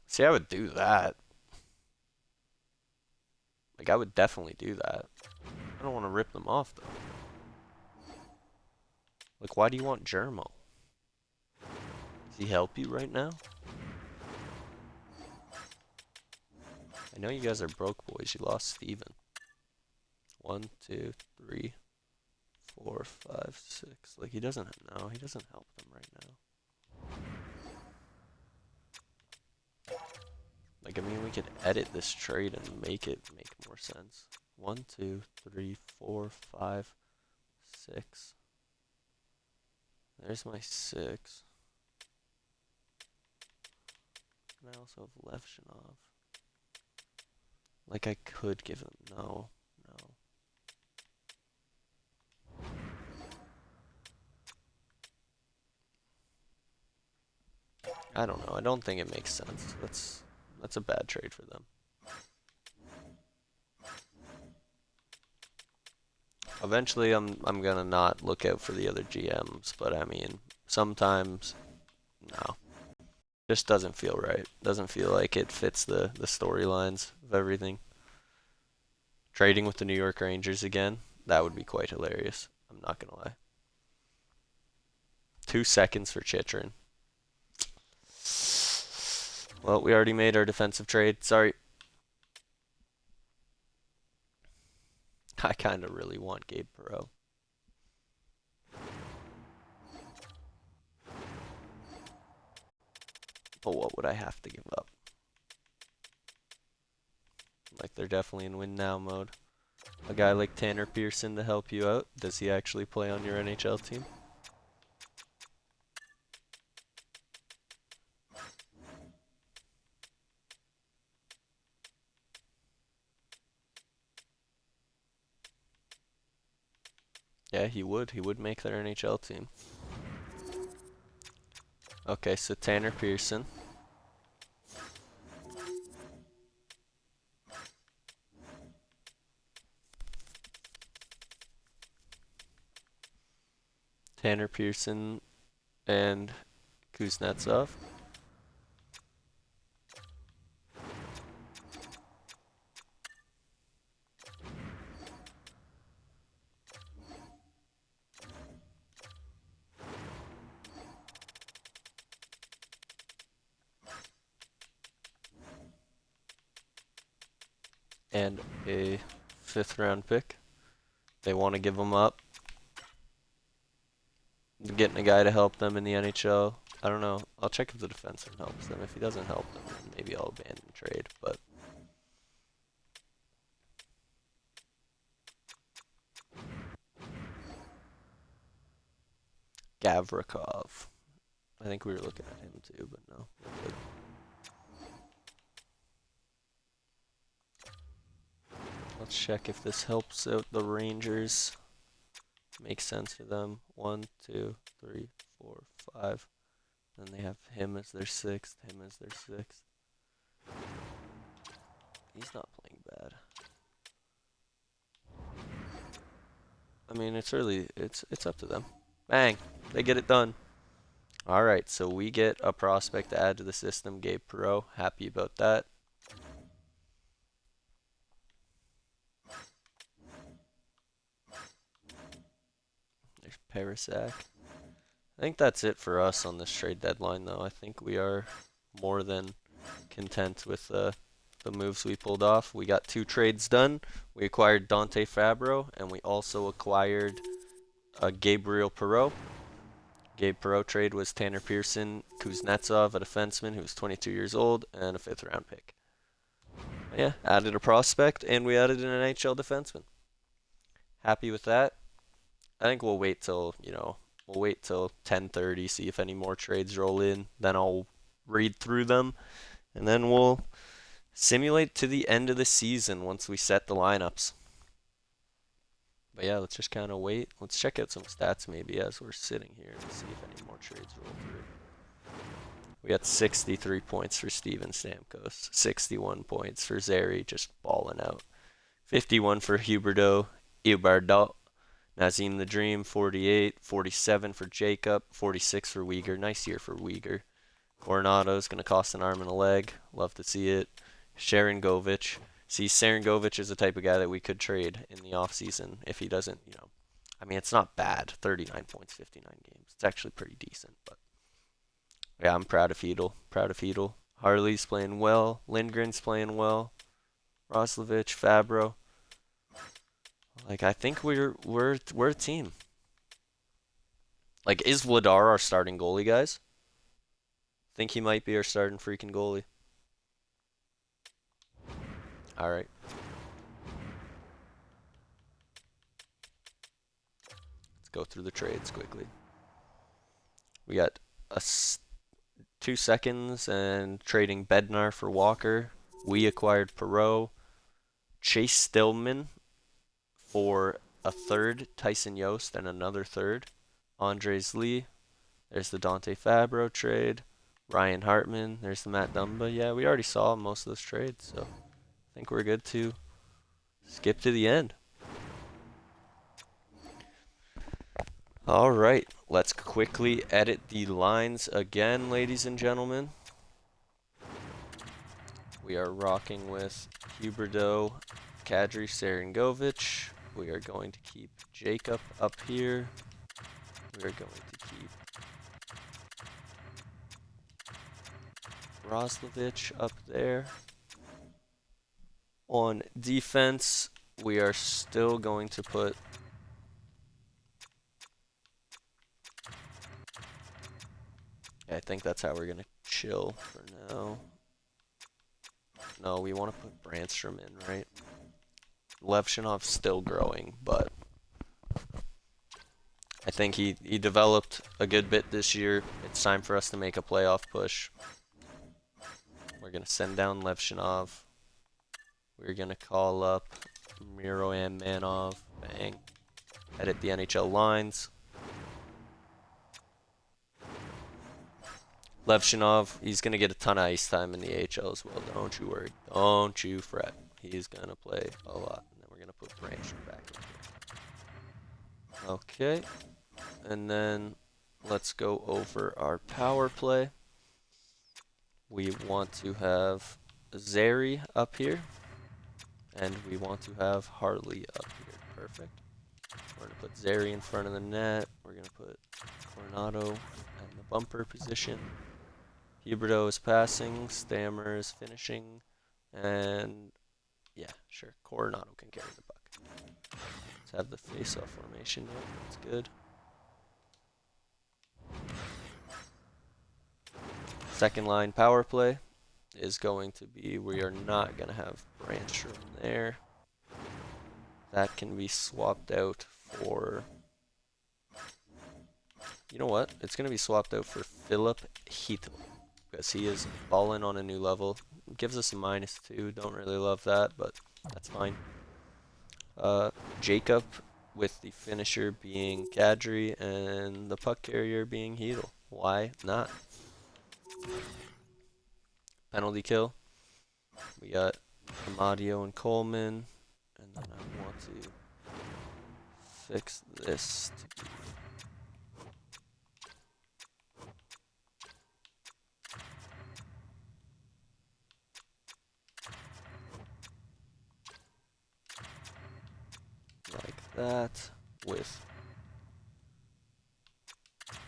See, I would do that. Like, I would definitely do that. I don't want to rip them off, though. Like, why do you want Germo? Does he help you right now? I know you guys are broke boys. You lost Steven. 1, 2, 3, 4, 5, 6. Like, he doesn't know. He doesn't help them right now. Like, I mean, we could edit this trade and make it make more sense. 1, 2, 3, 4, 5, 6. There's my 6. And I also have Levshinov. Like, I could give him... No. I don't know. I don't think it makes sense. That's a bad trade for them. Eventually, I'm gonna not look out for the other GMs, but I mean, sometimes, no. Just doesn't feel right. Doesn't feel like it fits the storylines of everything. Trading with the New York Rangers again, that would be quite hilarious. I'm not gonna lie. 2 seconds for Chychrun. Well, we already made our defensive trade. Sorry. I kind of really want Gabe Perreault. But what would I have to give up? Like, they're definitely in win now mode. A guy like Tanner Pearson to help you out. Does he actually play on your NHL team? Yeah, he would. He would make their NHL team. Okay, so Tanner Pearson. Tanner Pearson and Kuznetsov. And a 5th round pick. They want to give him up. Getting a guy to help them in the NHL. I don't know. I'll check if the defenseman helps them. If he doesn't help them, then maybe I'll abandon trade. But Gavrikov. I think we were looking at him too, but no. We're good. Let's check if this helps out the Rangers. Makes sense for them. 1, 2, 3, 4, 5. Then they have him as their 6th, him as their 6th. He's not playing bad. I mean, it's really, it's up to them. Bang! They get it done. Alright, so we get a prospect to add to the system, Gabe Perreault. Happy about that. There's Parasak. I think that's it for us on this trade deadline, though. I think we are more than content with the moves we pulled off. We got 2 trades done. We acquired Dante Fabro, and we also acquired Gabriel Perreault. Gabe Perreault trade was Tanner Pearson, Kuznetsov, a defenseman who's 22 years old, and a 5th round pick. Yeah, added a prospect, and we added an NHL defenseman. Happy with that. I think we'll wait till, we'll wait till 10:30, see if any more trades roll in. Then I'll read through them, and then we'll simulate to the end of the season once we set the lineups. But yeah, let's just kind of wait. Let's check out some stats maybe as we're sitting here and see if any more trades roll through. We got 63 points for Steven Stamkos, 61 points for Zary, just balling out. 51 for Huberdeau, Nazim the Dream, 48, 47 for Jacob, 46 for Uyghur. Nice year for Uyghur. Coronado's going to cost an arm and a leg. Love to see it. Sharangovich. See, Sharangovich is the type of guy that we could trade in the offseason if he doesn't, I mean, it's not bad. 39 points, 59 games. It's actually pretty decent, but yeah, I'm proud of Hedel. Proud of Hedel. Harley's playing well. Lindgren's playing well. Roslovich, Fabro. Like, I think we're a team. Like, is Vladar our starting goalie, guys? Think he might be our starting freaking goalie. All right. Let's go through the trades quickly. We got 2 seconds and trading Bednar for Walker. We acquired Perot. Chase Stillman for a third, Tyson Yost, and another third. Andres Lee. There's the Dante Fabro trade. Ryan Hartman. There's the Matt Dumba. Yeah, we already saw most of those trades, so I think we're good to skip to the end. All right, let's quickly edit the lines again, ladies and gentlemen. We are rocking with Huberdeau, Kadri, Sharangovich. We are going to keep Jacob up here. We are going to keep Roslovich up there. On defense, we are still going to put I think that's how we're going to chill for now. No, we want to put Brandstrom in, right? Levshinov's still growing, but I think he developed a good bit this year. It's time for us to make a playoff push. We're going to send down Levshinov. We're going to call up Miroam Manov. Bang. Edit the NHL lines. Levshinov, he's going to get a ton of ice time in the AHL as well. Don't you worry. Don't you fret. He's going to play a lot. And then we're going to put Brandstrom back in here. Okay. And then let's go over our power play. We want to have Zary up here. And we want to have Harley up here. Perfect. We're going to put Zary in front of the net. We're going to put Coronado in the bumper position. Huberdeau is passing, Stammer is finishing, and yeah, sure, Coronado can carry the puck. Let's have the face-off formation. Yep, that's good. Second line power play is going to be, we are not going to have Brandstrom there. That can be swapped out for, you know what? It's going to be swapped out for Philip Hedel, because he is balling on a new level. Gives us a -2. Don't really love that, but that's fine. Jacob with the finisher being Kadri and the puck carrier being Hedel. Why not? Penalty kill. We got Amadio and Coleman. And then I want to fix this to be like that with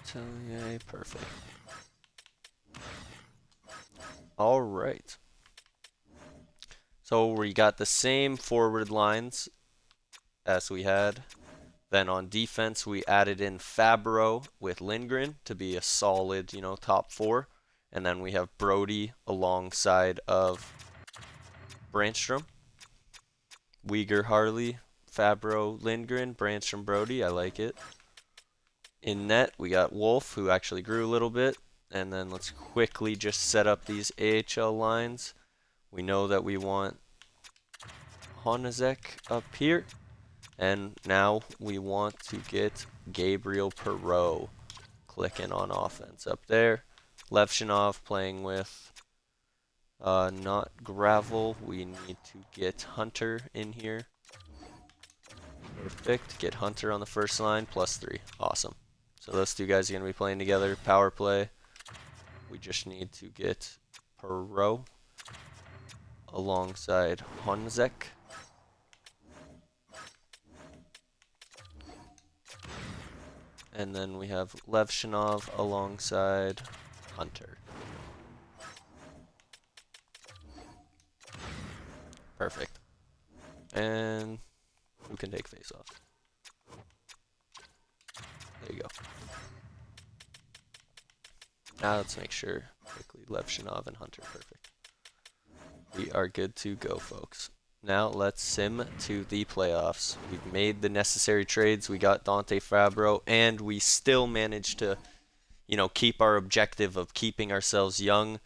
Tjake. Perfect. All right. So we got the same forward lines as we had. Then on defense, we added in Fabro with Lindgren to be a solid, top 4. And then we have Brody alongside of Brandstrom. Uyghur, Harley, Fabro, Lindgren, Branstrom, Brody. I like it. In net, we got Wolf, who actually grew a little bit. And then let's quickly just set up these AHL lines. We know that we want Honezek up here. And now we want to get Gabriel Perreault clicking on offense up there. Levshinov playing with not Gravel. We need to get Hunter in here. Perfect. Get Hunter on the first line, +3. Awesome. So those two guys are going to be playing together. Power play. We just need to get Perreault alongside Honzek. And then we have Levshinov alongside Hunter. Perfect. And who can take face-offs? There you go. Now let's make sure quickly Levshinov and Hunter. Perfect. We are good to go, folks. Now let's sim to the playoffs. We've made the necessary trades. We got Dante Fabro, and we still managed to, keep our objective of keeping ourselves young,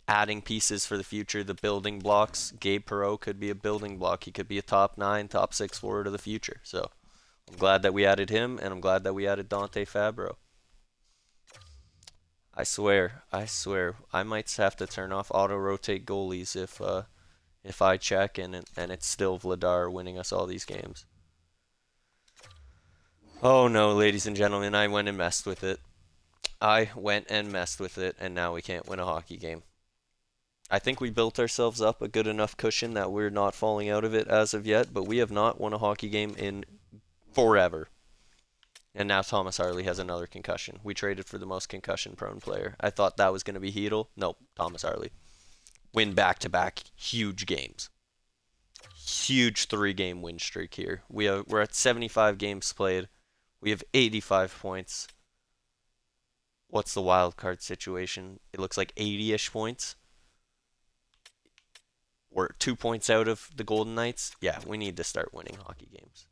adding pieces for the future, the building blocks. Gabe Perreault could be a building block. He could be a top 9, top 6 forward of the future. So I'm glad that we added him, and I'm glad that we added Dante Fabro. I swear, I might have to turn off auto-rotate goalies if I check and it's still Vladar winning us all these games. Oh no, ladies and gentlemen, I went and messed with it. And now we can't win a hockey game. I think we built ourselves up a good enough cushion that we're not falling out of it as of yet, but we have not won a hockey game in forever. And now Thomas Harley has another concussion. We traded for the most concussion-prone player. I thought that was going to be Hedel. Nope, Thomas Harley. Win back-to-back huge games. Huge 3-game win streak here. We're at 75 games played. We have 85 points. What's the wild card situation? It looks like 80-ish points. We're 2 points out of the Golden Knights. Yeah, we need to start winning hockey games.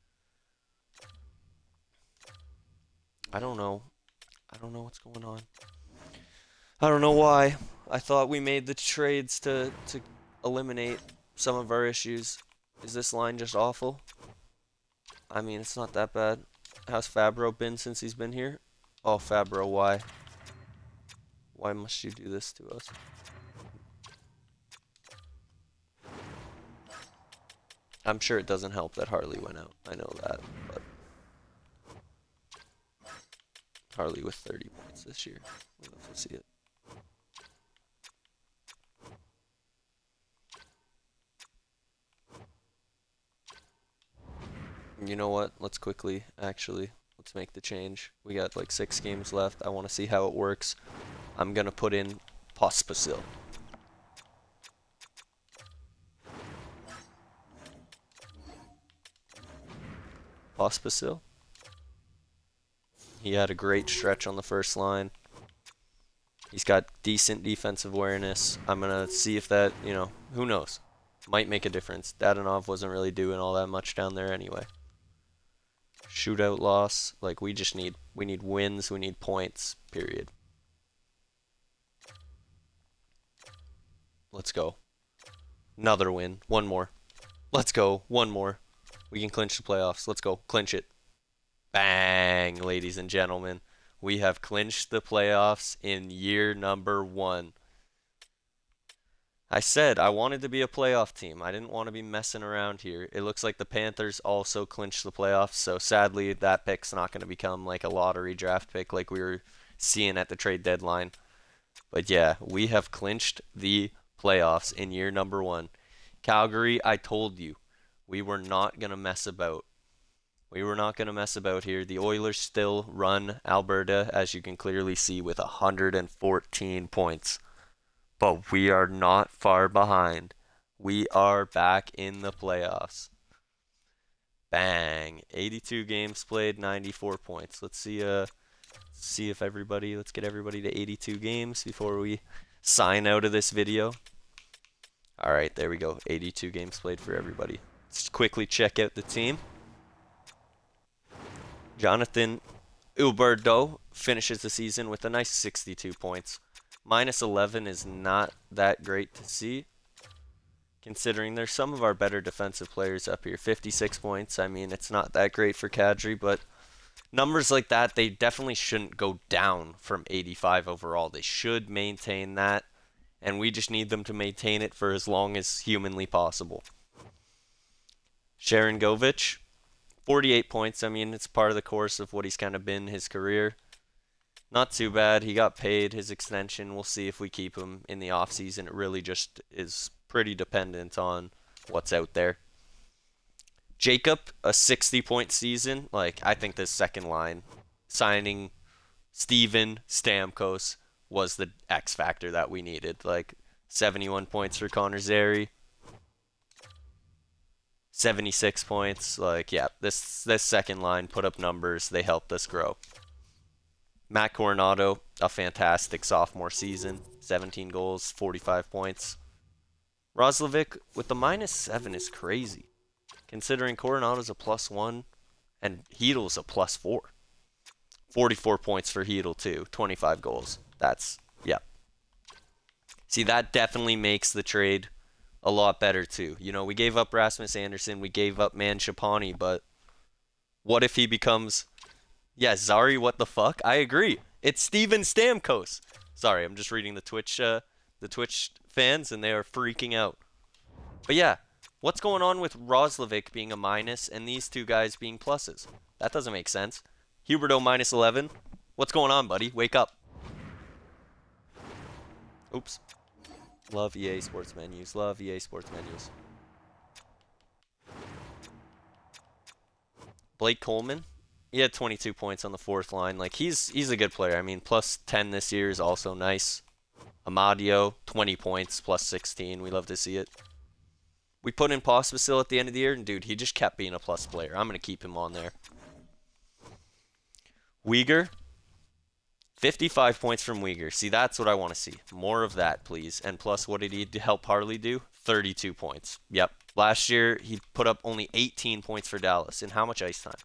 I don't know what's going on. I don't know why. I thought we made the trades to eliminate some of our issues. Is this line just awful? I mean, it's not that bad. How's Fabro been since he's been here? Oh, Fabro, why? Why must you do this to us? I'm sure it doesn't help that Harley went out. I know that, but Harley with 30 points this year. We'll have to see it. You know what? Let's make the change. We got like 6 games left. I want to see how it works. I'm going to put in Pospisil. Pospisil. He had a great stretch on the first line. He's got decent defensive awareness. I'm going to see if that, who knows? Might make a difference. Dadonov wasn't really doing all that much down there anyway. Shootout loss. Like, we need wins. We need points, period. Let's go. Another win. One more. Let's go. One more. We can clinch the playoffs. Let's go. Clinch it. Bang, ladies and gentlemen. We have clinched the playoffs in year number 1. I said I wanted to be a playoff team. I didn't want to be messing around here. It looks like the Panthers also clinched the playoffs, so sadly that pick's not going to become like a lottery draft pick like we were seeing at the trade deadline. But yeah, we have clinched the playoffs in year number 1. Calgary, I told you, we were not going to mess about. We were not going to mess about here. The Oilers still run Alberta, as you can clearly see, with 114 points. But we are not far behind. We are back in the playoffs. Bang. 82 games played, 94 points. Let's see if let's get everybody to 82 games before we sign out of this video. All right, there we go. 82 games played for everybody. Let's quickly check out the team. Jonathan Huberdeau finishes the season with a nice 62 points. Minus 11 is not that great to see, considering there's some of our better defensive players up here. 56 points, I mean, it's not that great for Kadri, but numbers like that, they definitely shouldn't go down from 85 overall. They should maintain that, and we just need them to maintain it for as long as humanly possible. Sharangovich, 48 points. I mean, it's part of the course of what he's kind of been his career. Not too bad. He got paid his extension. We'll see if we keep him in the offseason. It really just is pretty dependent on what's out there. Jacob, a 60-point season. Like, I think this second line, signing Steven Stamkos was the X factor that we needed. Like, 71 points for Connor Zary. 76 points. Like, yeah, this second line put up numbers. They helped us grow. Matt Coronado, a fantastic sophomore season. 17 goals, 45 points. Roslovic with the -7 is crazy, considering Coronado's a +1 and Heedle's a +4. 44 points for Heedle, too. 25 goals. That's, yeah. See, that definitely makes the trade a lot better, too. You know, we gave up Rasmus Anderson, we gave up Manshapani, but what if he becomes... Yeah, Zari, what the fuck? I agree. It's Steven Stamkos. Sorry, I'm just reading the Twitch fans, and they are freaking out. But yeah, what's going on with Roslovic being a minus and these two guys being pluses? That doesn't make sense. Huberdeau -11. What's going on, buddy? Wake up. Oops. Love EA Sports menus. Love EA Sports menus. Blake Coleman. He had 22 points on the fourth line. Like, he's a good player. I mean, +10 this year is also nice. Amadio, 20 points, +16. We love to see it. We put in Pospisil at the end of the year, and dude, he just kept being a plus player. I'm going to keep him on there. Uyghur, 55 points from Uyghur. See, that's what I want to see. More of that, please. And plus, what did he help Harley do? 32 points. Yep. Last year, he put up only 18 points for Dallas. And how much ice time?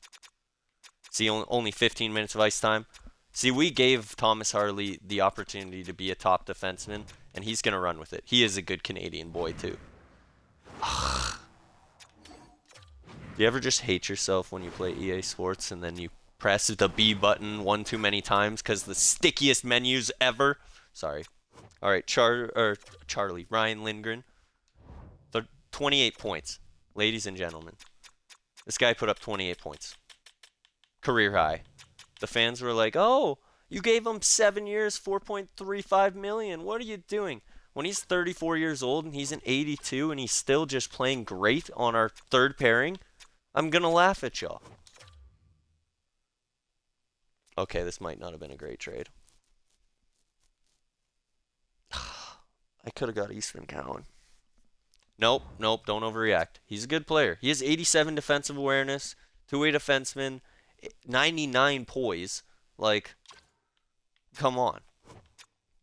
See, only 15 minutes of ice time. See, we gave Thomas Harley the opportunity to be a top defenseman, and he's going to run with it. He is a good Canadian boy, too. Do you ever just hate yourself when you play EA Sports and then you press the B button one too many times because the stickiest menus ever? Sorry. All right, Charlie, Ryan Lindgren. 28 points. Ladies and gentlemen, this guy put up 28 points. Career high. The fans were like, oh, you gave him 7 years, $4.35 million. What are you doing? When he's 34 years old and he's an 82 and he's still just playing great on our third pairing, I'm going to laugh at y'all. Okay, this might not have been a great trade. I could have got Eastman Cowan. Nope, don't overreact. He's a good player. He has 87 defensive awareness, two-way defenseman, 99 poise. Like, come on.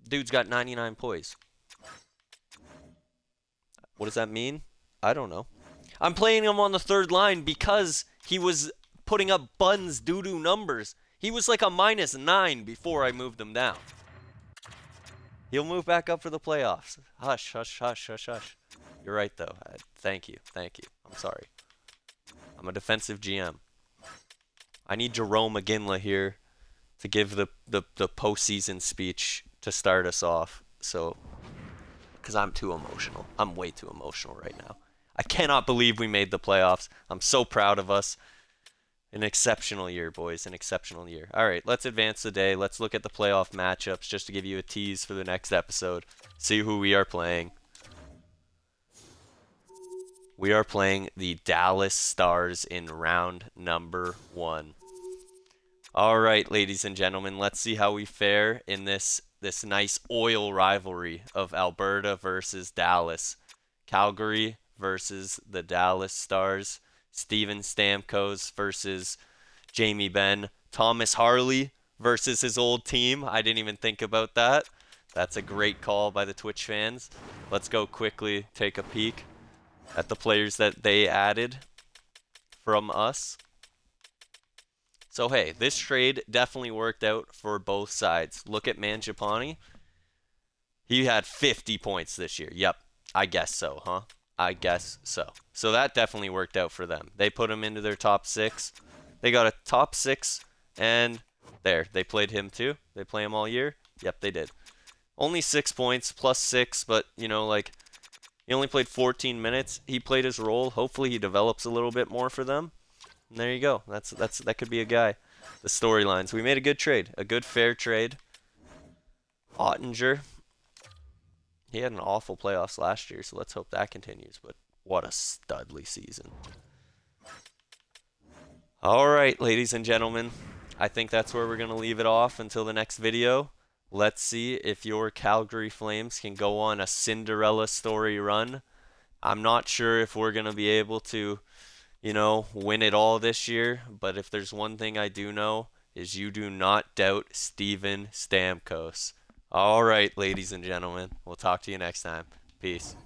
Dude's got 99 poise. What does that mean? I don't know. I'm playing him on the third line because he was putting up buns doo-doo numbers. He was like a -9 before I moved him down. He'll move back up for the playoffs. Hush, hush, hush, hush, hush. You're right, though. Thank you. I'm sorry. I'm a defensive GM. I need Jerome McGinley here to give the postseason speech to start us off. So, because I'm too emotional. I'm way too emotional right now. I cannot believe we made the playoffs. I'm so proud of us. An exceptional year, boys. An exceptional year. All right, let's advance the day. Let's look at the playoff matchups just to give you a tease for the next episode. See who we are playing. We are playing the Dallas Stars in round number 1. All right, ladies and gentlemen, let's see how we fare in this nice oil rivalry of Alberta versus Dallas. Calgary versus the Dallas Stars. Steven Stamkos versus Jamie Benn. Thomas Harley versus his old team. I didn't even think about that. That's a great call by the Twitch fans. Let's go quickly take a peek at the players that they added from us. So hey, this trade definitely worked out for both sides. Look at Mangiapane. He had 50 points this year. Yep, I guess so, huh? I guess so. So that definitely worked out for them. They put him into their top 6. They got a top 6, and there, they played him too. They play him all year. Yep, they did. Only 6 points, plus 6, but, you know, like, he only played 14 minutes. He played his role. Hopefully he develops a little bit more for them. And there you go. That could be a guy. The storylines. We made a good trade. A good, fair trade. Ottinger. He had an awful playoffs last year, so let's hope that continues. But what a studly season. All right, ladies and gentlemen. I think that's where we're going to leave it off until the next video. Let's see if your Calgary Flames can go on a Cinderella story run. I'm not sure if we're going to be able to, you know, win it all this year. But if there's one thing I do know, is you do not doubt Steven Stamkos. All right, ladies and gentlemen. We'll talk to you next time. Peace.